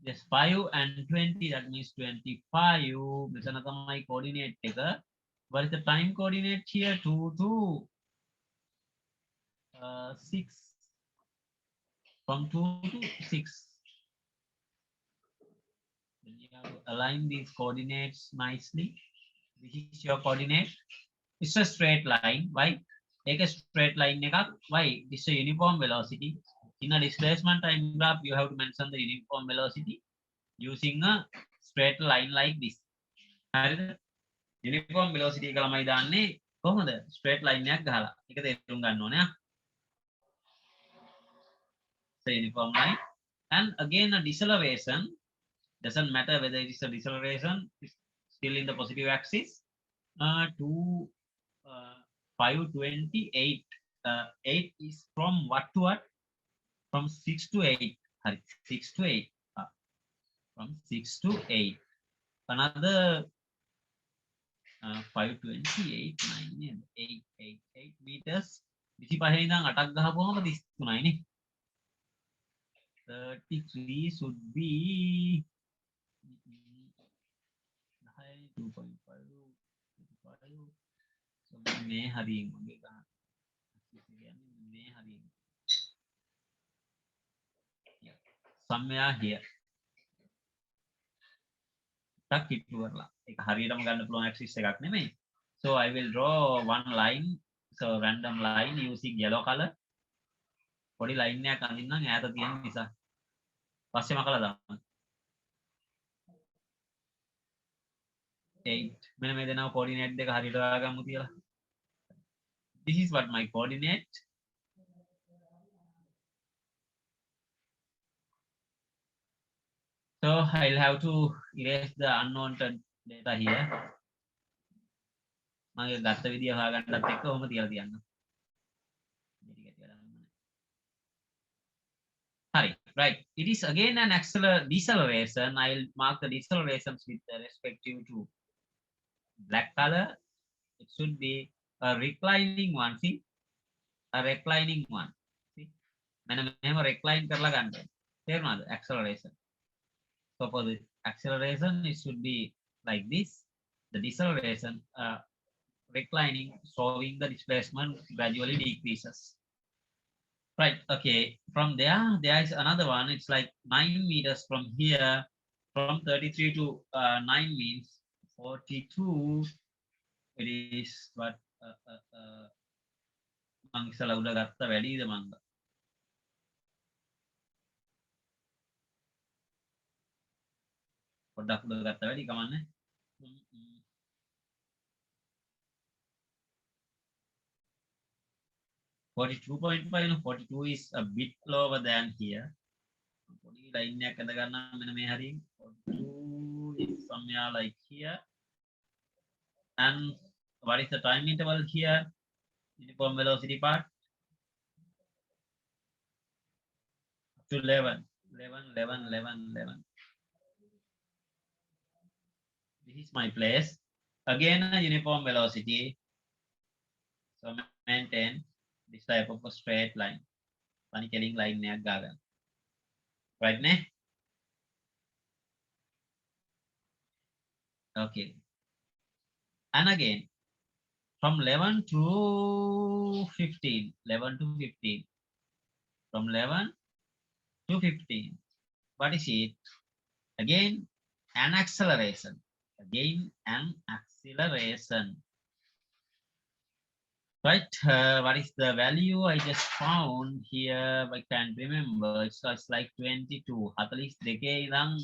Yes, 5 and 20, that means 25. My coordinate taker. What is the time coordinate here? 2 to 6. From 2 to 6. Then you have to align these coordinates nicely. This is your coordinate. It's a straight line. Why? Take a straight line. Why? This is a uniform velocity. In a displacement time graph, you have to mention the uniform velocity using a straight line like this. Uniform velocity එක ළමයි දාන්නේ කොහොමද? Straight line එකක් ගහලා. ඒක තේරුම් ගන්න ඕනේ. So uniform line. And again a deceleration. Doesn't matter whether it is a deceleration, it's still in the positive axis. 528. 8 is from what to what? From 6 to 8. 6 to 8. From 6 to 8. Another 528, 9, 8 meters. 25 ඉඳන් 8ක් ගහපුවම 33යි නේ. 33 should be 2.5. So මේ හරියෙන් මගේ ගන්න. මේ හරියෙන්. Somewhere here. ටක් ඉට්ටු කරලා. ඒක හරියටම ගන්න පුළුවන් axis එකක් නෙමෙයි. So I will draw one line. So random line using yellow color. පොඩි line එකක් අඳින්නම් ඈත තියෙන නිසා. පස්සේ මකලා දාන්න. 8. මෙන්න මේ දෙනවා coordinate දෙක හරියට හොයාගමු කියලා. This is what my coordinate. So I'll have to erase the unwanted data here. මගේ ගත්ත විදිය හොයාගන්නත් එක්ක ඔහොම තියලා තියන්න. Right. It is again an deceleration. I'll mark the decelerations with the respective to black color. It should be a reclining one. See, a reclining one. See, when I recline කරලා ගන්න. තේරුණාද? Acceleration. So for the acceleration, it should be like this. The deceleration, reclining, showing the displacement gradually decreases. Right, okay. From there is another one. It's like 9 meters from here. From 33 to 9 means 42. It is what මං ඉස්සලා උඩ ගත්ත වැඩිද මන්ද? පොඩ්ඩක් උඩ ගත්ත වැඩි කමන්නේ. 42.5. No, 42 is a bit lower than here. 42 is somewhere like here. And what is the time interval here? Uniform velocity part to 11. This is my place. Again, a uniform velocity. So maintain this type of a straight line. Funny killing line near Gagan. Right ne? Okay. And again, from 11 to 15. from 11 to 15. What is it? Again, an acceleration. Again, an acceleration. Right, what is the value I just found here? I can't remember. It's like 22. 42 ඉඳන්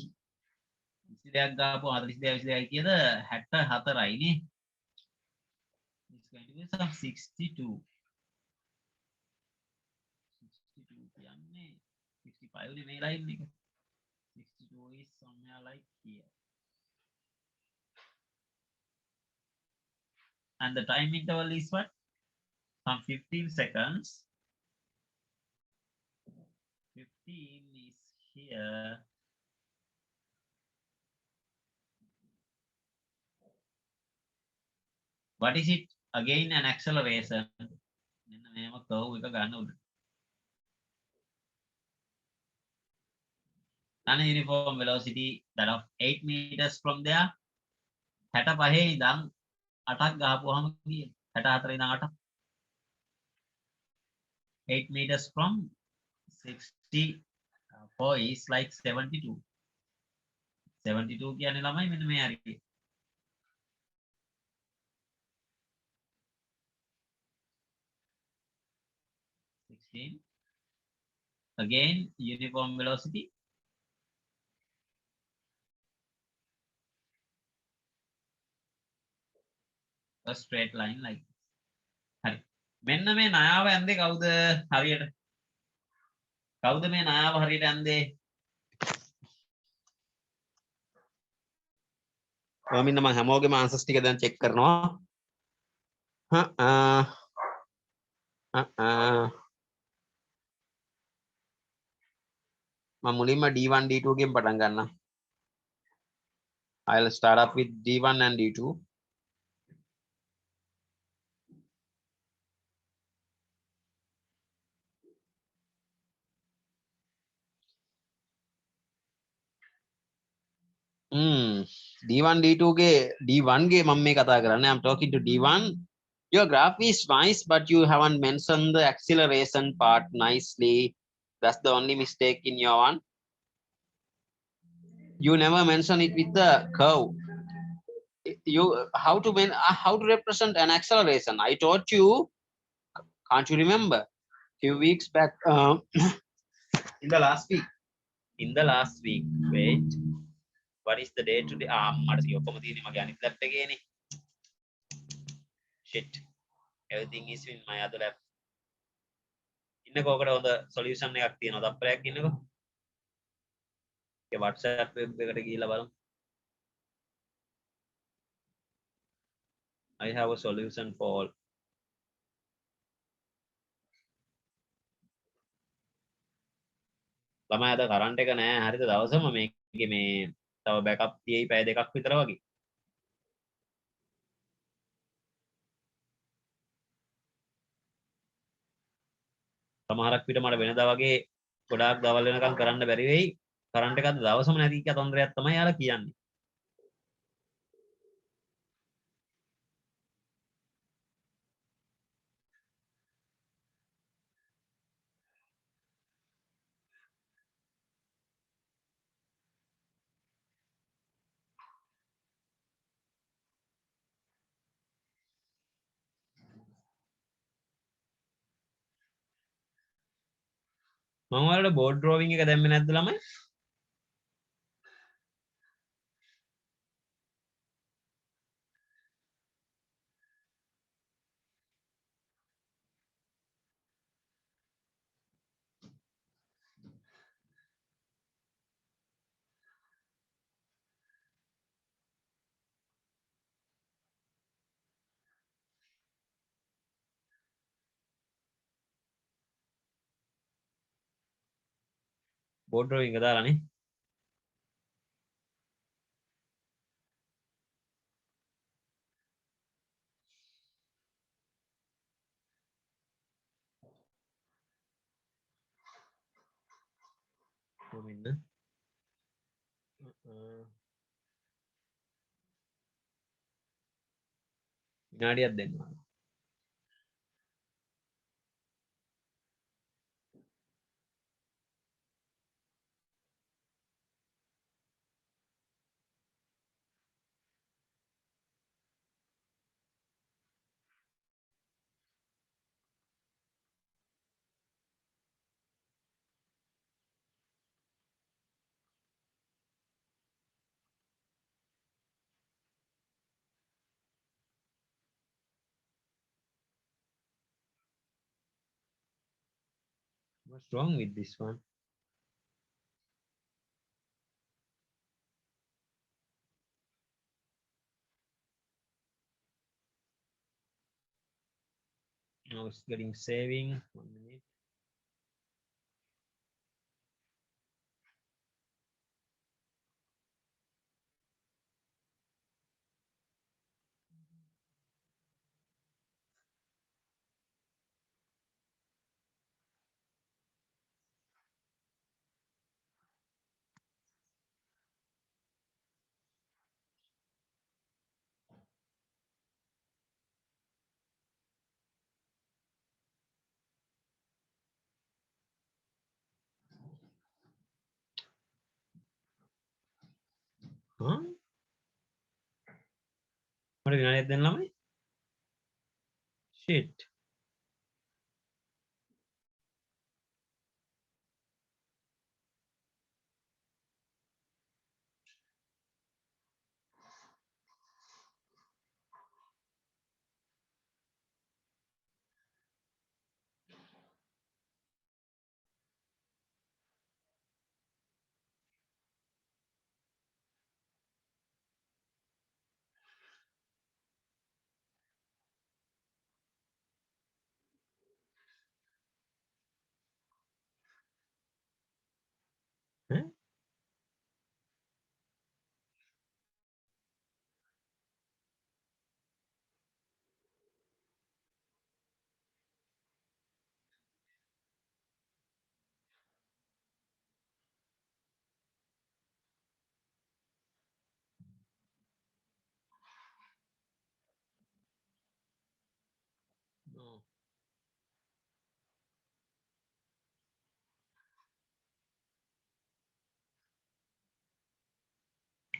22ක් ගාපුවා 42 22යි කියද 64යි නේ. It's going to be some 62. 62 කියන්නේ 65 නේ මේ line එක. 62 is somewhere like here. And the time interval is what? Some 15 seconds. 15 is here. What is it? Again, an acceleration. And uniform velocity that of 8 meters from there. 65 ඉඳන් 8ක් ගහපුවාම කීයද? 64 ඉඳන් 8ක්. 8 meters from 64 is like 72. 72 කියන්නේ ළමයි මෙන්න මේ හරිය. 16. Again, uniform velocity. A straight line like this. හරි. මෙන්න මේ ණයාව ඇන්දේ කවුද හරියට? කවුද මේ ණයාව හරියට ඇන්දේ? ඔමින්න මම හැමෝගේම ආන්සර්ස් ටික දැන් චෙක් කරනවා. මම මුලින්ම D1 D2 ගෙන් පටන් ගන්නම්. I'll start up with D1 and D2. D1 D2 gay D1 गे මම මේ කතා කරන්නේ. I'm talking to D1. Your graph is nice, but you haven't mentioned the acceleration part nicely. That's the only mistake in your one. You never mention it with the curve. You how to represent an acceleration? I taught you. Can't you remember? Few weeks back, in the last week. In the last week, wait. What is the day today? Shit. Everything is in my other lab. ඉන්නකෝ ඔකට හොඳ solution එකක් තියෙනවා. තප්පරයක් ඉන්නකෝ. ඒ WhatsApp web එකට ගිහිල්ලා බලමු. I have a solution for all. ළමයි අද current එක නෑ. හරිද? දවසම මේකේ මේ තව බෑකප් තියෙයි පැය දෙකක් විතර වගේ. සමහරක් විට මට වෙනදා වගේ ගොඩාක් දවල් වෙනකම් කරන්න බැරි වෙයි. කරන්ට් එක අද දවසම නැති කතන්දරයක් තමයි යාලා කියන්නේ. මම ඔයාලට බෝඩ් ඩ්‍රෝවිං එක දැම්මේ නැද්ද ළමයි? බෝඩ් ඩ්‍රෝවිං එක දාලානේ. කොමින්න. විනාඩියක් දෙන්න. What's wrong with this one? Now it's getting saving. 1 minute. Huh? What are you then, Lamai? Shit. Huh? No.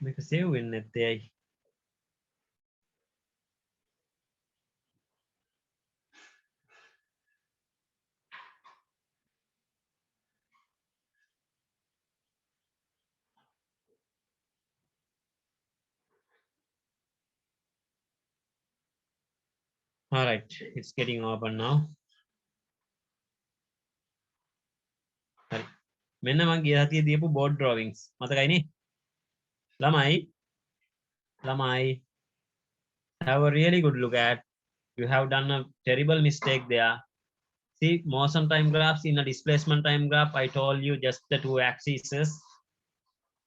Make a save in it there. All right, it's getting open now. හරි. මෙන්න මම ගිය සතියේ දීපු board drawings. මතකයිනේ? ළමයි have a really good look at. You have done a terrible mistake there. See, motion time graphs in a displacement time graph, I told you just the two axes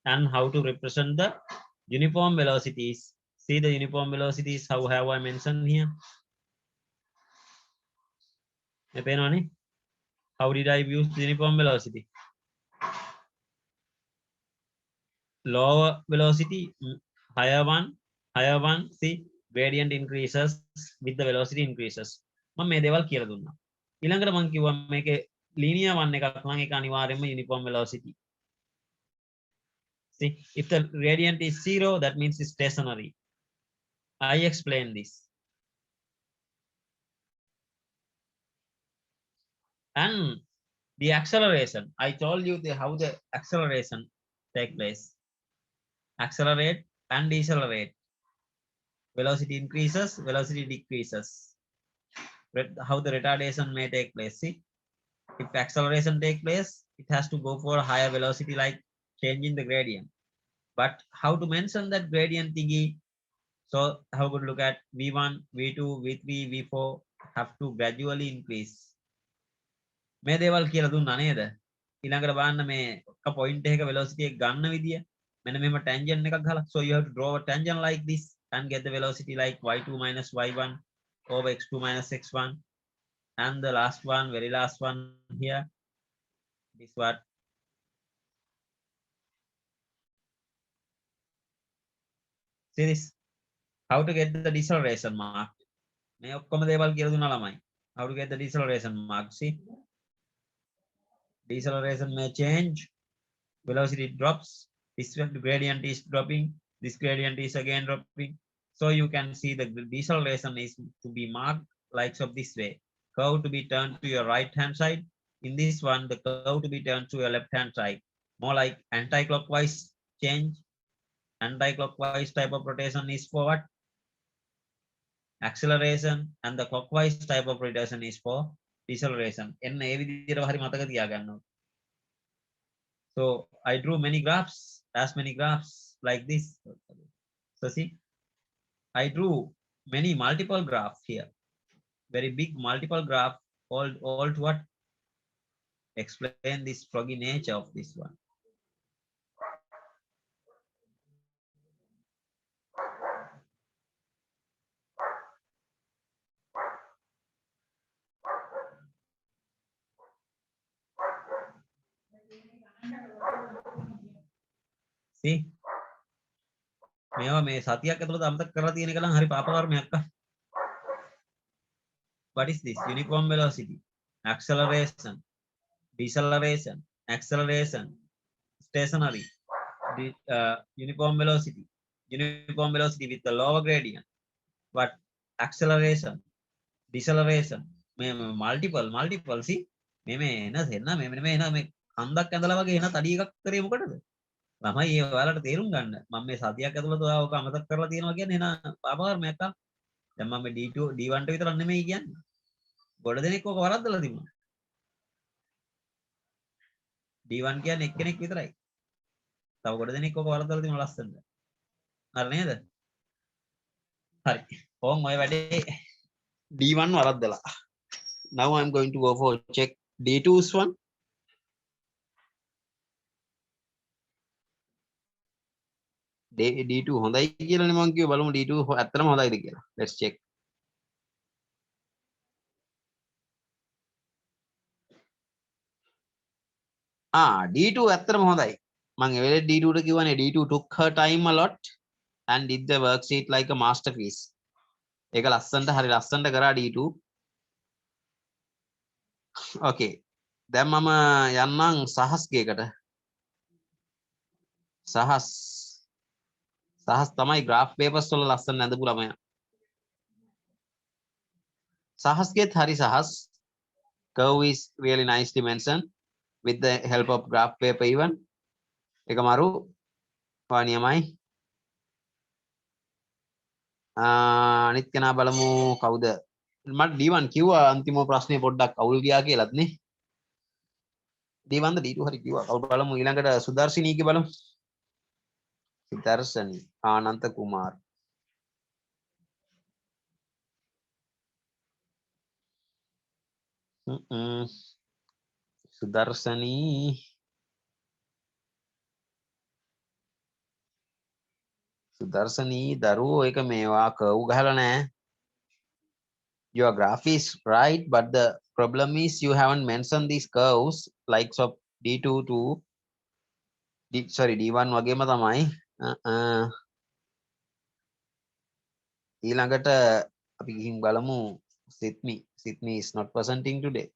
and how to represent the uniform velocities. See the uniform velocities, how have I mentioned here? How did I use the uniform velocity? Lower velocity, higher one, see, gradient increases with the velocity increases. මම මේ දේවල් කියලා දුන්නා. ඊළඟට මම කිව්වා මේකේ linear one එකක් නම් ඒක අනිවාර්යයෙන්ම uniform velocity. See, if the gradient is 0, that means it's stationary. I explained this. And the acceleration, I told you how the acceleration take place. Accelerate and decelerate. Velocity increases, velocity decreases. How the retardation may take place. See, if acceleration take place, it has to go for a higher velocity, like changing the gradient. But how to mention that gradient thingy? So have a good look at v1, v2, v3, v4 have to gradually increase. මේ දේවල් කියලා දුන්නා නේද? ඊළඟට බලන්න මේ එක point එකක velocity එක ගන්න විදිය. මෙන්න මෙහෙම tangent එකක් ගහලා. So you have to draw a tangent like this and get the velocity like y2 minus y1 over x2 minus x1. And the last one, very last one here, this what? See this? How to get the deceleration mark? මේ ඔක්කොම දේවල් කියලා දුන්නා ළමයි. How to get the deceleration mark? See, deceleration may change, velocity drops, this gradient is dropping, this gradient is again dropping. So you can see the deceleration is to be marked like of this way. Curve to be turned to your right hand side. In this one, the curve to be turned to your left hand side. More like anti-clockwise change. Anti-clockwise type of rotation is for what? Acceleration, and the clockwise type of rotation is for deceleration. එන්න ඒ විදිහට හරි මතක තියාගන්න ඕනේ. So I drew many graphs, as many graphs like this. So see, I drew many multiple graphs here, very big multiple graph, all to what? Explain this froggy nature of this one. See, මේවා මේ සතියක් ඇතුළත අමතක කරලා තියෙන එක නම් හරි පාප කර්මයක් අක්කා. What is this? Uniform velocity, acceleration, deceleration, acceleration, stationary, uniform velocity with the lower gradient. What? Acceleration, deceleration, multiple. See, මේ එන මේ කන්දක් ඇඳලා වගේ එන තඩි එකක් කරේ මොකටද? ළමයි ඒ ඔයාලට තේරුම් ගන්න. මම මේ සතියක් ඇතුළත ඔයා ඔක අමතක කරලා තියෙනවා කියන්නේ එන පාප කර්මයක් අක්කා. දැන් මම D2 D1 ට විතරක් නෙමෙයි කියන්නේ. ගොඩ දෙනෙක් ඔක වරද්දලා තිබුණා. D1 කියන්නේ එක්කෙනෙක් විතරයි. තව ගොඩ දෙනෙක් ඔක වරද්දලා තිබුණා ලස්සනට. හරි නේද? හරි. ඕන් ඔය වැඩේ D1 වරද්දලා. Now I'm going to go for check D2's one. D2 හොඳයි කියලානේ මම කිව්වේ බලමු D2 ඇත්තටම හොඳයිද කියලා. Let's check. D2 ඇත්තටම හොඳයි. මම ඒ වෙලේ D2 ට කිව්වනේ D2 took her time a lot and did the worksheet like a masterpiece. ඒක ලස්සනට හරි ලස්සනට කරා D2. Okay. දැන් මම යන්නම් සහස්ගේකට. සහස් තමයි graph papers වල ලස්සන නැඳපු ළමයා. සහස්ගේත් හරි සහස්. Curve is really nicely mentioned with the help of graph paper even. එක මරු වානියමයි. අනිත් කෙනා බලමු කවුද? මට D1 කිව්වා අන්තිම ප්‍රශ්නේ පොඩ්ඩක් අවුල් ගියා කියලාත් නේ. D1 ද D2 හරි කිව්වා. කවුරු බලමු ඊළඟට සුදර්ශිනීගේ බලමු. सुदर्शनी आनंद कुमार सुदर्शनी दरुवो एक मेवा कर्व गहला ने your graph is right but the problem is you haven't mentioned these curves likes of D2 to D1 වගේම තමයි ඊළඟට අපි ගිහින් බලමු Sydney is not presenting today.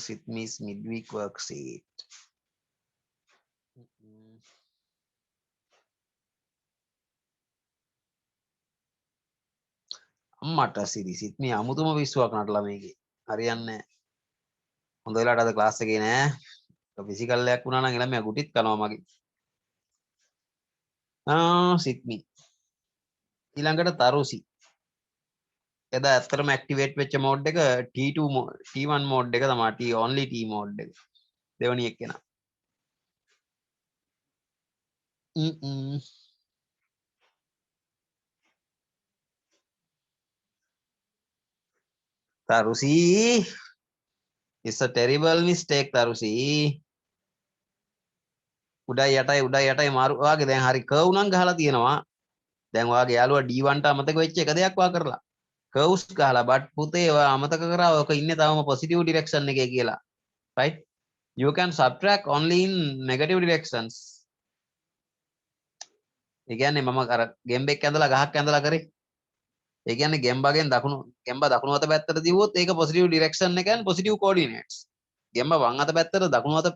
Sydney's midweek worksheet. අම්මට Sydney අමුතුම විශ්වාසයක් නටලා මේකේ. හරියන්නේ නැහැ. හොඳ වෙලාවට අද ක්ලාස් එකේ නෑ. ෆිසිකල් එකක් වුණා නම් ළමයා ගුටිත් කනවා මගේ. Sydney. ඊළඟට තරුසි. එදා ඇත්තටම ඇක්ටිවේට් වෙච්ච මෝඩ් එක T1 මෝඩ් එක තමයි only T මෝඩ් එක. දෙවනි එක්කෙනා. Tarusi, it's a terrible mistake Tarusi. උඩයි යටයි මාරු වාගේ දැන් හරි කර්ව් නම් ගහලා තියෙනවා. දැන් වාගේ යාළුවා D1 ට අමතක වෙච්ච එක දෙයක් වා කරලා. කර්ව්ස් ගහලා බට් පුතේ ඔයා අමතක කරා ඔක ඉන්නේ තවම පොසිටිව් ඩිරෙක්ෂන් එකේ කියලා. right? You can subtract only in negative directions. ඒ කියන්නේ මම අර ගෙම්බෙක් ඇඳලා ගහක් ඇඳලා කරේ. ඒ කියන්නේ ගෙම්බගෙන් දකුණු අත පැත්තට දිවුවොත් ඒක පොසිටිව් ඩිරෙක්ෂන් එක and පොසිටිව් කෝඩිනේට්ස්. ගෙම්බ වම් අත පැත්තට දකුණු අත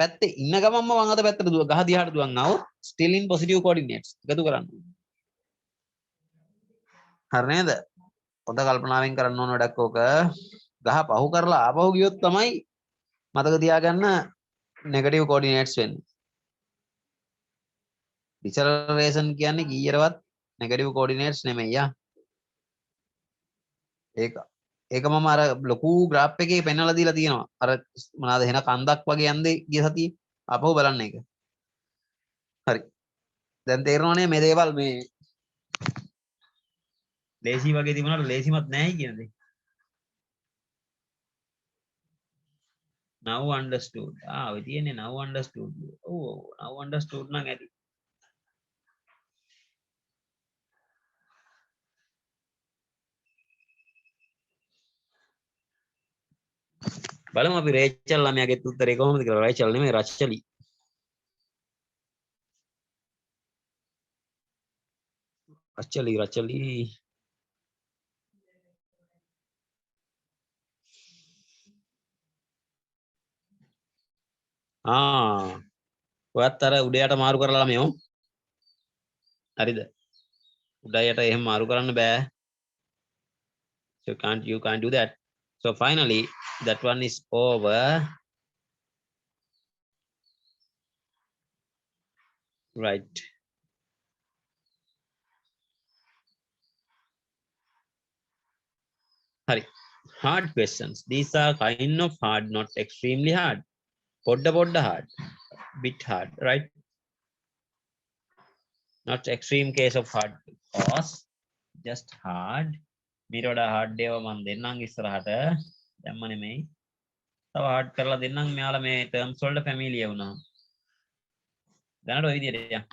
පැත්තේ ඉන්න ගමන්ම වම් අත පැත්තට ගහ දිහාට දුවන්නව still in positive coordinates එකතු කරන්න. හරි නේද? පොත කල්පනාවෙන් කරන්න ඕන වැඩක් ඕක. ගහ පහු කරලා ආපහු ගියොත් තමයි මතක තියාගන්න negative coordinates වෙන්නේ. deceleration කියන්නේ කීයටවත් negative coordinates නෙමෙයි යා. ඒක මම අර ලොකු graph එකේ පෙන්නලා දීලා තියෙනවා. අර මොනවාද එහෙන කන්දක් වගේ යන්නේ ගිය සතියේ. ආපහු බලන්න ඒක. හරි. දැන් තේරෙනවනේ මේ දේවල් මේ ලේසි වගේ තිබුණාට ලේසිමත් නැහැ කියන දේ. Now understood. ඔය තියෙන්නේ now understood. Now understood නම් ඇති. බලමු අපි රේචල් ළමයාගෙත් උත්තරේ කොහොමද කියලා. රේචල් නෙමෙයි රච්චලි. රච්චලි. ඔයත් අර උඩයට මාරු කරලා ළමයෝ. හරිද? උඩයට එහෙම මාරු කරන්න බෑ. So you can't do that. So finally that one is over. Right. Hari. Hard questions. These are kind of hard, not extremely hard. Podda hard. Bit hard, right? Not extreme case of hard because just hard. මීට වඩා hard ඒවා මම දෙන්නම් ඉස්සරහට. දැම්ම නෙමෙයි. තව hard කරලා දෙන්නම් මෙයාලා මේ terms වලට familiar වුණා. දැනට ඔය විදිහට යන්න.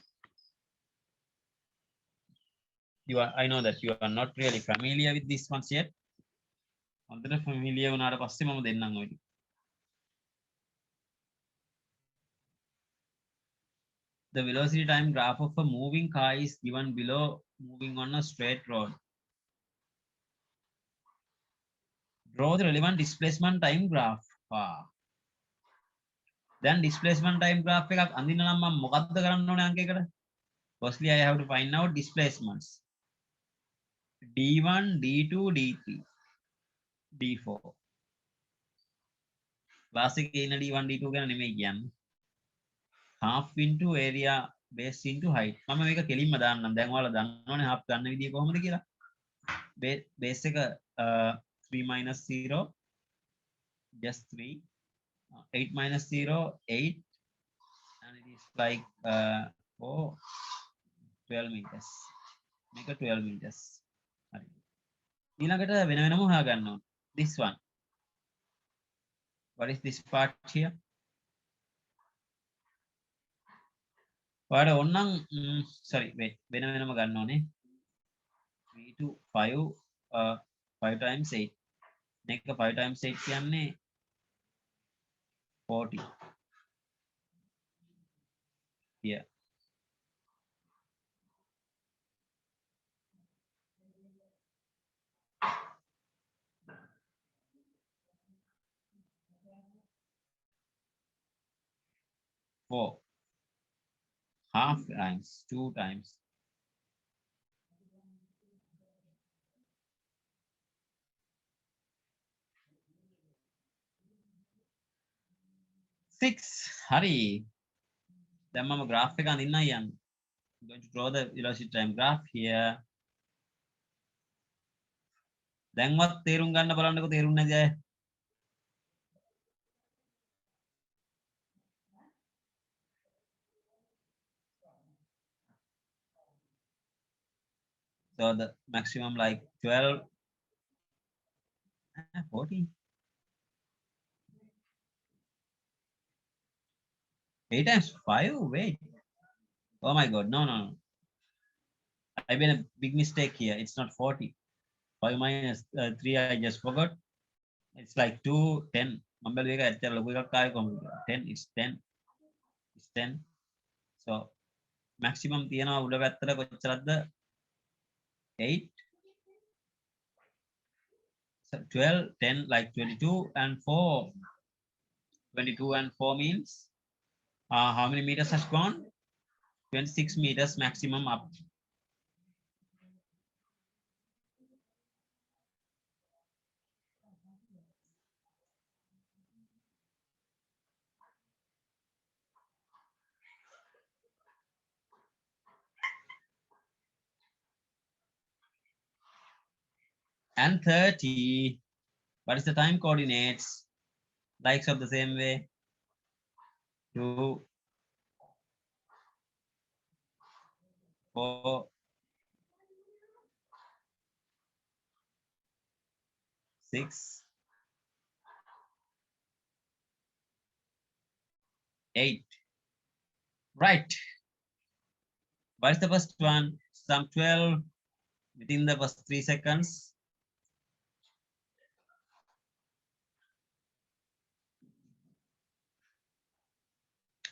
I know that you are not really familiar with this ones yet. හොඳට familiar වුණාට පස්සේ මම දෙන්නම් ඔය. The velocity time graph of a moving car is given below moving on a straight road. Draw the relevant displacement time graph. Then displacement time graph එකක් අඳින්න නම් මම මොකද්ද කරන්න ඕනේ අංකයකට? Firstly I have to find out displacements. D1, D2, D3, D4. Class එකේ ඉන්න D1, D2 ගැන නෙමෙයි කියන්නේ. Half into area base into height. මම මේක කෙලින්ම දාන්නම්. දැන් ඔයාලා දන්නවනේ half ගන්න විදිය කොහොමද කියලා. Base එක 3 minus 0 just 3. 8 minus 0 8 and it is like 12 meters. Make a 12 meters. ඊළඟට වෙන වෙනම හොයාගන්න ඕනේ. This one. What is this part here? ඔයාලට ඕනනම් sorry wait වෙන වෙනම ගන්න ඕනේ. 3 to 5 5 times 8. මේක 5 times 8 කියන්නේ 40. Here. Four. Half times, 2 times. Six. Hari. Then mama graph එක අඳින්න යන්න. I'm going to draw the velocity time graph here. දැන්වත් තේරුම් ගන්න බලන්නකො තේරුම් නැති අය. So the maximum like 12, 14. 8 times 5, wait. Oh my God, no. I made a big mistake here. It's not 40. 5 minus 3, I just forgot. It's like 2, 10. 10, it's 10. It's 10. So maximum තියනවා උඩ පැත්තට කොච්චරද? 8. So 12, 10 like 22 and 4. 22 and 4 means how many meters has gone? 26 meters maximum up. and 30. What is the time coordinates? Likes of the same way. 2, 4, 6, 8. Right. What is the first one? Some 12 within the first 3 seconds.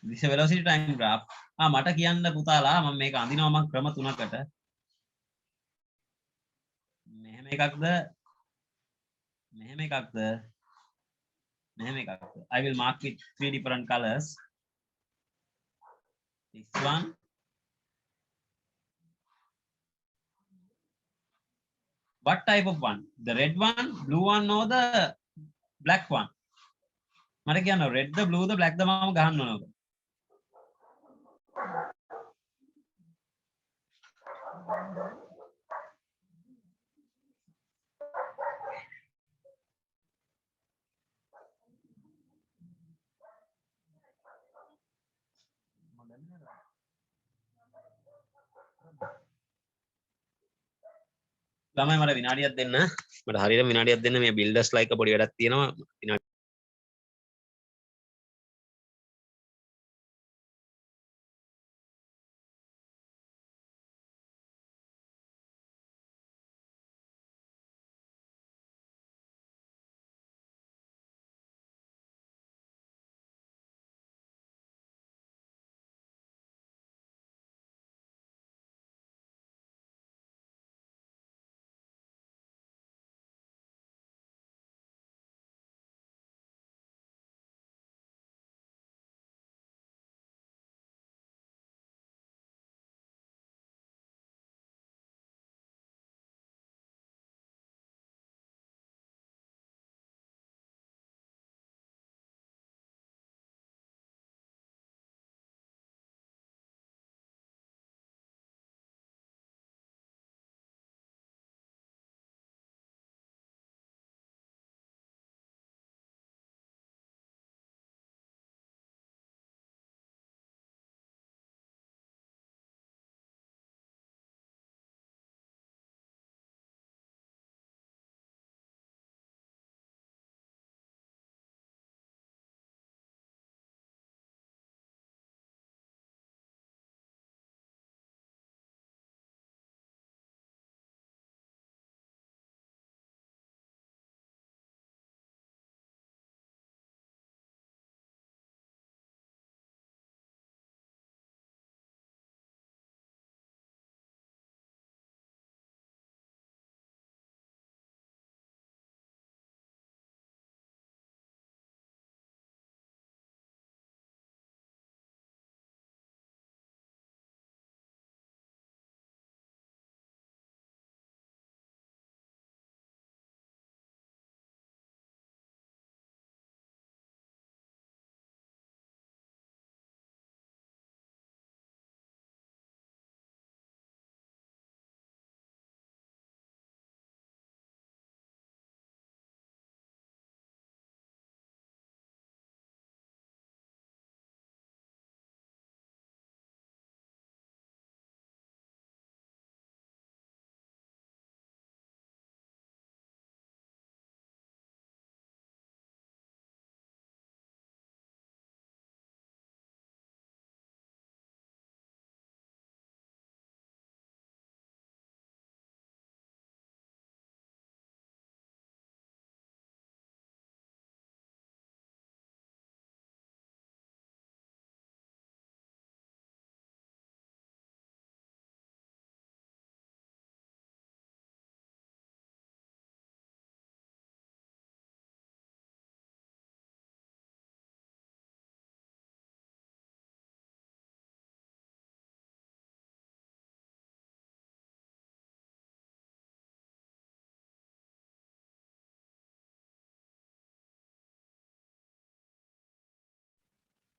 This is a velocity time graph. මට කියන්න පුතාලා මම මේක අඳිනවා මම ක්‍රම තුනකට. මෙහෙම එකක්ද? මෙහෙම එකක්ද? මෙහෙම එකක්ද? I will mark with 3 different colors. This one. What type of one? The red one, blue one, or the black one? මට කියන්න red the blue the black the මම ගහන්න ඕනද? ළමයි මට විනාඩියක් දෙන්න. මට හරියට විනාඩියක් දෙන්න මේ බිල්ඩර්ස් ලයික් පොඩි වැඩක් තියෙනවා. විනාඩි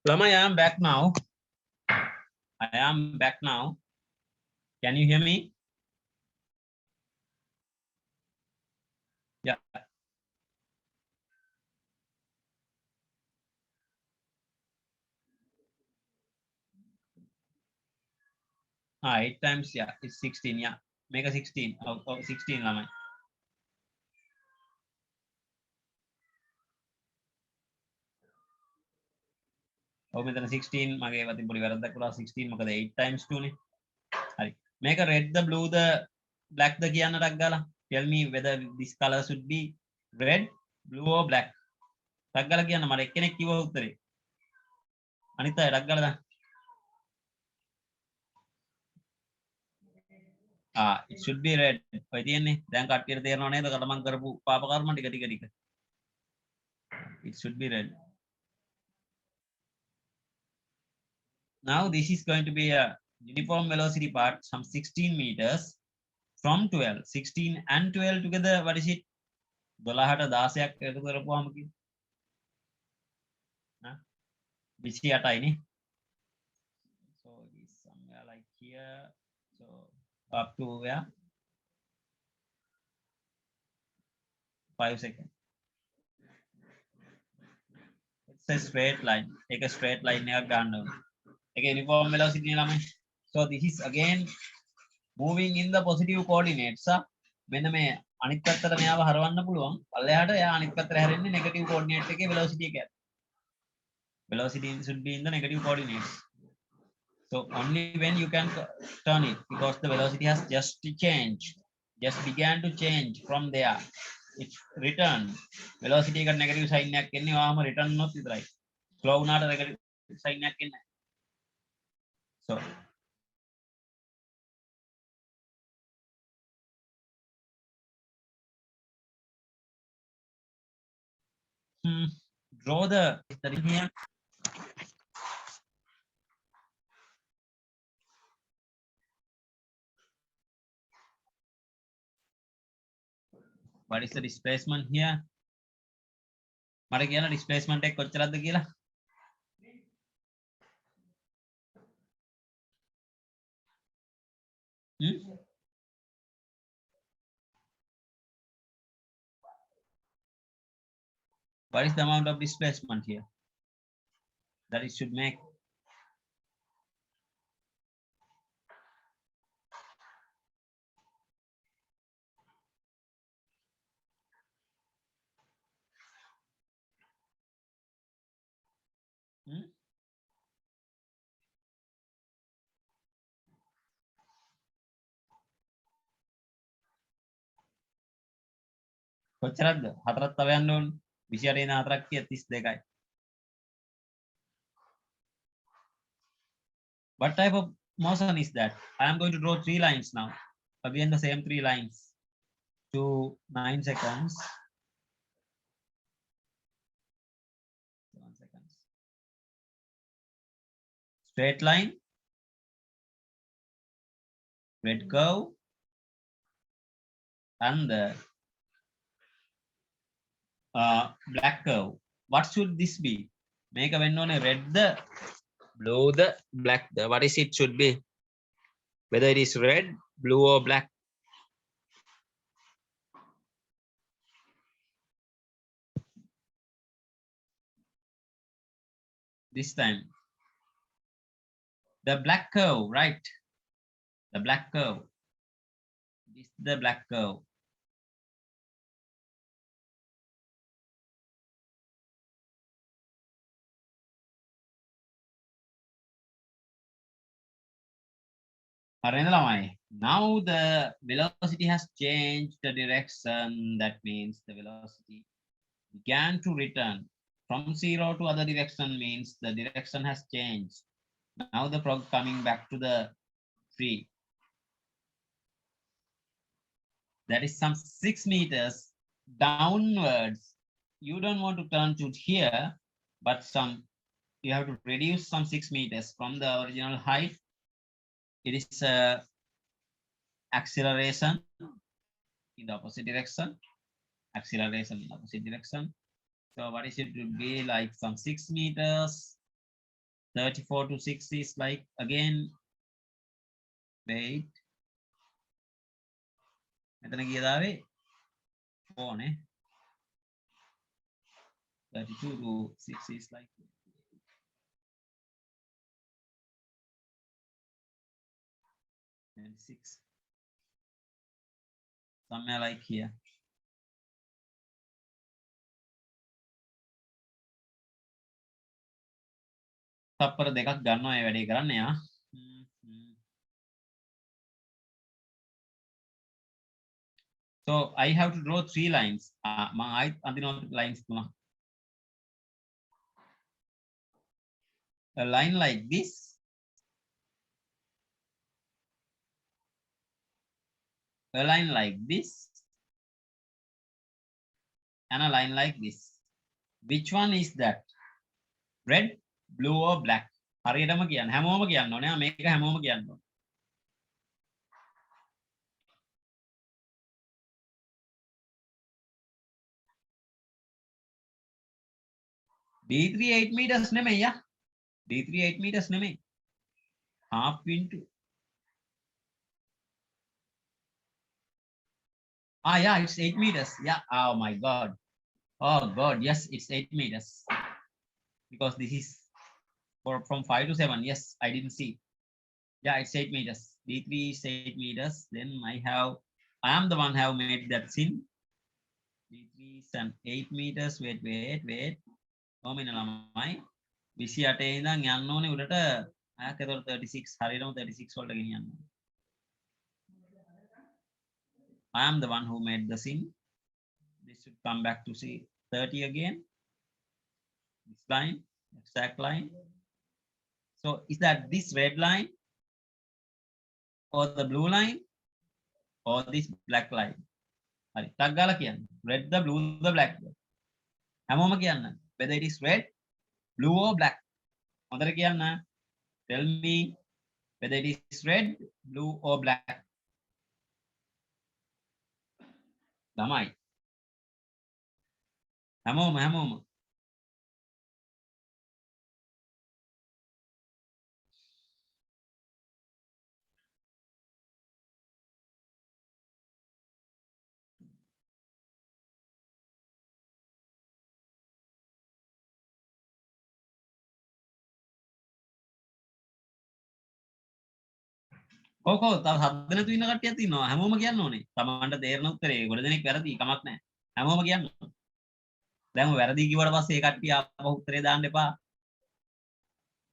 ළමයි I am back now. I am back now. Can you hear me? Yeah. 8 times, yeah, it's 16, yeah. Make a 16, 16 lamai. Oh, මෙතන 16 මගේ වතින් පොඩි වැරද්දක් වුණා 16 මොකද 8 times 2 නේ. හරි. මේක red the blue the black the කියන්න ටක් ගාලා. Tell me whether this color should be red, blue or black. ටක් ගාලා කියන්න මට එක්කෙනෙක් කිව්ව උත්තරේ. අනිත් අය ටක් ගාලා දාන්න. It should be red. ඔය තියෙන්නේ. දැන් කට්ටියට තේරෙනව නේද? කටමං කරපු පාප කර්ම ටික ටික ටික. It should be red. Now this is going to be a uniform velocity part, some 16 meters from 12. 16 and 12 together, what is it? 12ට 16ක් එකතු කරපුවාම කිව්ව. 28යි නේ. So it is somewhere like here. So up to where? 5 seconds. It's a straight line. Take a straight line එකක් ගන්න ඕනේ. ඒක uniform velocity නේ ළමයි. So this is again moving in the positive coordinates. මෙන්න මේ අනිත් පැත්තට මෙයාව හරවන්න පුළුවන්. පල්ලෙහාට එයා අනිත් පැත්තට හැරෙන්නේ negative coordinate එකේ velocity එක. Velocity should be in the negative coordinates. So only when you can turn it, because the velocity has just changed, just began to change from there. It returned. Velocity එකට negative sign එකක් එන්නේ ඔයාම return නොත් විතරයි. slow වුණාට negative sign එකක් එන්නේ නැහැ. So draw the here. What is the displacement here? මට කියන displacement එක කොච්චරද කියලා? What is the amount of displacement here that it should make? කොච්චරද? 4ක් තව යන්න ඕනේ. 28 ඉඳන් 4ක් කිය 32යි. What type of motion is that? I am going to draw 3 lines now. Again the same 3 lines to 9 seconds. 7 seconds. Straight line, red curve, and the black curve. What should this be? Make a when on a red the blue the black the what is it should be? Whether it is red, blue or black. This time the black curve, right? The black curve. This is the black curve. Now the velocity has changed the direction. That means the velocity began to return from 0 to other direction, means the direction has changed. Now the frog coming back to the tree. That is some 6 meters downwards. You don't want to turn to here, but you have to reduce some 6 meters from the original height. It is acceleration in the opposite direction. Acceleration in the opposite direction. So what is it to be like some 6 meters? 34 to 6 is like again. Wait. මෙතන කීයද ආවේ? 4 ne? 32 to 6 is like 26. Somewhere like here. තප්පර දෙකක් ගන්නවා මේ වැඩේ කරන්න යා. So I have to draw 3 lines. මම ආයිත් අඳිනවා lines තුනක්. A line like this. A line like this. And a line like this. Which one is that? Red, blue or black? හරියටම කියන්න. හැමෝම කියන්න ඕනේ. මේක හැමෝම කියන්න ඕනේ. D3 8 meters නෙමෙයි යා. D3 8 meters නෙමෙයි. Half into. Yeah, it's 8 meters. Yeah. Oh my God. Oh God. Yes, it's 8 meters. Because this is from 5 to 7. Yes, I didn't see. Yeah, it's 8 meters. D3 is 8 meters. Then I am the one have made that sin. D3 is an 8 meters. Wait. කොහොමද ළමයි 28 ඉඳන් යන්න ඕනේ උඩට ආයක 36 හරියටම 36 වලට ගෙනියන්න. I am the one who made the sin. This should come back to see 30 again. This line, exact line. So is that this red line or the blue line or this black line? හරි ටක් ගාලා කියන්න. Red, the blue, the black. හැමෝම කියන්න. Whether it is red, blue or black. හොඳට කියන්න. Tell me whether it is red, blue or black. ළමයි. හැමෝම. කොහොම තව හත් දෙනෙක් ඉන්න කට්ටියක් ඉන්නවා හැමෝම කියන්න ඕනේ තමන්ට තේරෙන උත්තරේ ගොඩ දෙනෙක් වැරදි කමක් නැහැ හැමෝම කියන්න දැන් වැරදි කිව්වට පස්සේ ඒ කට්ටිය ආපහු උත්තරේ දාන්න එපා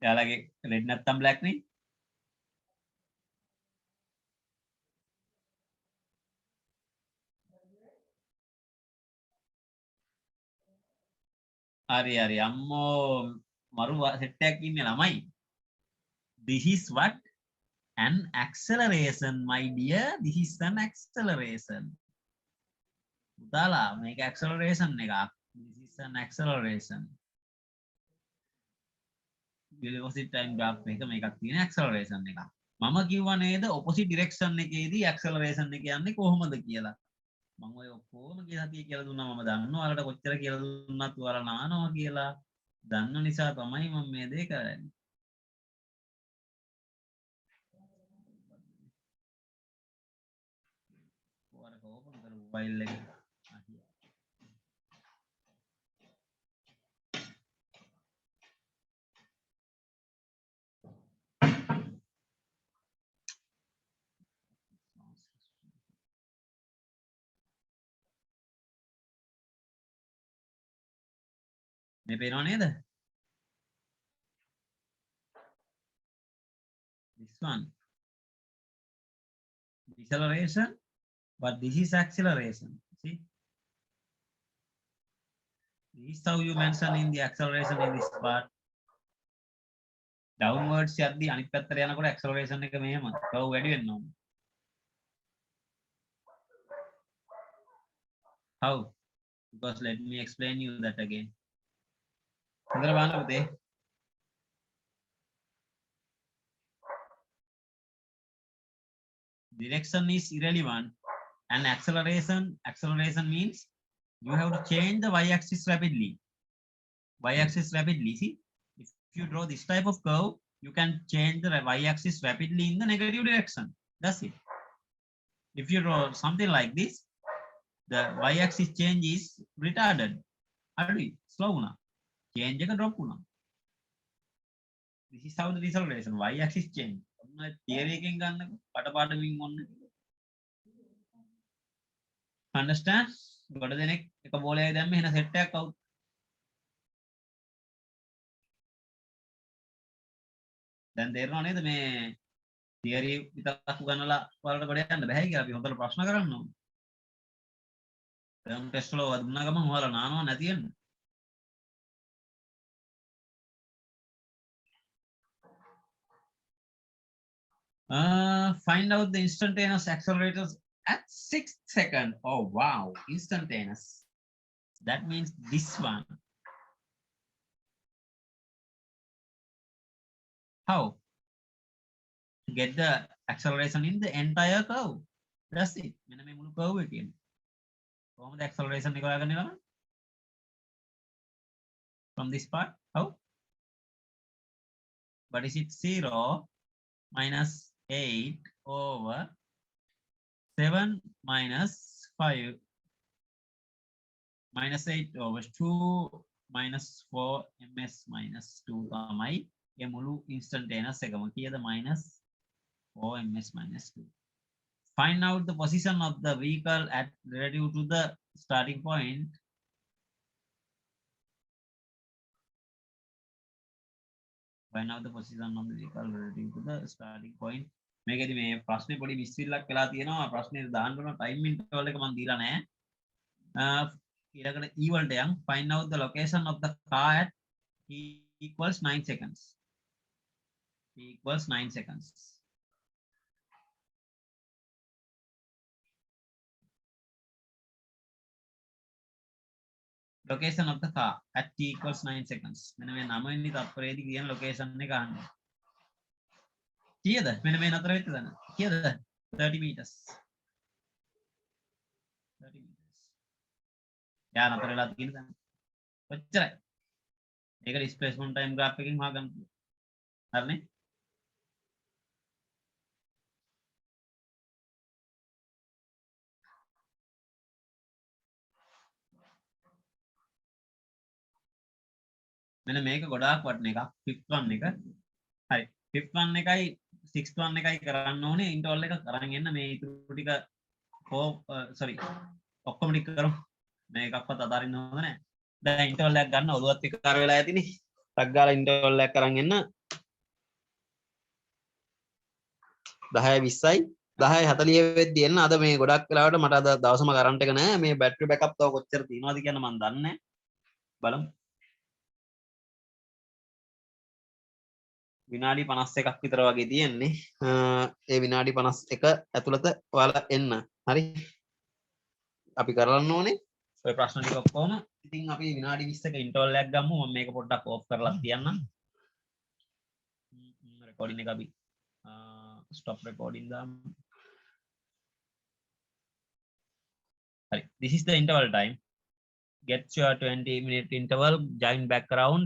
එයාලගේ රෙඩ් නැත්තම් බ්ලැක් නේ හරි අම්මෝ මරු සෙට් එකක් ඉන්නේ ළමයි this is what an acceleration my dear this is an acceleration පුතාලා මේක acceleration එකක් this is an acceleration velocity time graph එක මේකක් තියෙන acceleration එකක් මම කිව්වා නේද opposite direction එකේදී acceleration එක යන්නේ කොහොමද කියලා මම ඔය ඔක්කොම කියලා දුන්නා මම දන්නවා ඔයාලට කොච්චර කියලා දුන්නත් ඔයාලා නානවා කියලා දන්න නිසා තමයි මම මේ දේ කරන්නේ open the mobile එක මේ පේනව නේද this one deceleration but this is acceleration see this is how you mention in the acceleration in this part downwards යද්දී අනිත් පැත්තට යනකොට acceleration එක මෙහෙම curve වැඩි වෙන්න ඕනේ how because let me explain you that again හොඳට බලන්න පුතේ direction is irrelevant and acceleration means you have to change the y-axis rapidly see if you draw this type of curve you can change the y-axis rapidly in the negative direction that's it if you draw something like this the y-axis change is retarded. Adui, slow na. Change එක drop වුණා. This is how the deceleration y-axis change. ඔන්න theory එකෙන් ගන්නකො පටපාඩමින් ඔන්න. Understand? ගොඩ දෙනෙක් එක බෝලයක් දැම්ම එහෙන set එකක් අවුට්. දැන් තේරෙනව නේද මේ theory විතරක් උගන්නලා වලට ගොඩ යන්න බෑ කියලා අපි හොඳට ප්‍රශ්න කරන්න ඕනේ. දැන් ටෙස්ට් වල දුන්නා ගමන් ඔයාලා නානවා නැති වෙන්න. Find out the instantaneous accelerators at 6 seconds. Oh wow, instantaneous. That means this one. How? Get the acceleration in the entire curve. That's it. මෙන්න මේ මුළු curve එකේම. කොහොමද acceleration එක හොයාගන්නේ ළමයි? From this part, how? But is it 0 minus 8 over 7 minus 5 minus 8 over 2 minus 4 ms minus 2 තමයි ඒ මුළු instantaneous එකම කීයද minus 4 ms minus 2. Find out the position of the vehicle at relative to the starting point. Find out the position of the vehicle relative to the starting point. මේකෙදි මේ ප්‍රශ්නේ පොඩි මිස්සිල්ලක් වෙලා තියෙනවා. ප්‍රශ්නේ දාන්න ඕන time interval එක මම දීලා නැහැ. ඊළඟට E වලට යන් find out the location of the car at t equals 9 seconds. T equals 9 seconds. Location of the car at t equals 9 seconds. මෙන්න මේ 9 වෙනි තත්පරයේදී කියන location එක අහන්න. කීයද? මෙන්න මේ නතර වෙච්ච දන. කීයද? 30 meters. 30 meters. යා නතර වෙලා තියෙන දන. ඔච්චරයි. ඒක displacement time graph එකකින් හොයාගන්න. හරිනේ? මෙන්න මේක ගොඩාක් වටින එකක්. fifth one එක. හරි. fifth one එකයි sixth one එකයි කරන්න ඕනේ interval එක කරන් එන්න මේ ඉතුරු ටික sorry ඔක්කොම ටික කරමු. මේකක්වත් අතාරින්න හොඳ නැහැ. දැන් interval එකක් ගන්න ඔළුවත් විකාර වෙලා ඇතිනේ. ටක් ගාලා interval එකක් කරන් එන්න. 10 20යි 10:40 වෙද්දි එන්න. අද මේ ගොඩක් වෙලාවට මට අද දවසම කරන්ට් එක නැහැ. මේ බැටරි බෑකප් තව කොච්චර තියෙනවද කියන මම දන්නේ නැහැ. බලමු. විනාඩි 51ක් විතර වගේ තියෙන්නේ. ඒ විනාඩි 51 ඇතුළත ඔයාලා එන්න. හරි. අපි කරන්න ඕනේ ඔය ප්‍රශ්න ටික ඔක්කොම. ඉතින් අපි විනාඩි 20ක ඉන්ටර්වල් එකක් ගමු. මම මේක පොඩ්ඩක් ඕෆ් කරලා තියන්නම්. රෙකෝඩින් එක අපි stop recording දාමු. හරි. This is the interval time. Get your 20-minute interval, join back around.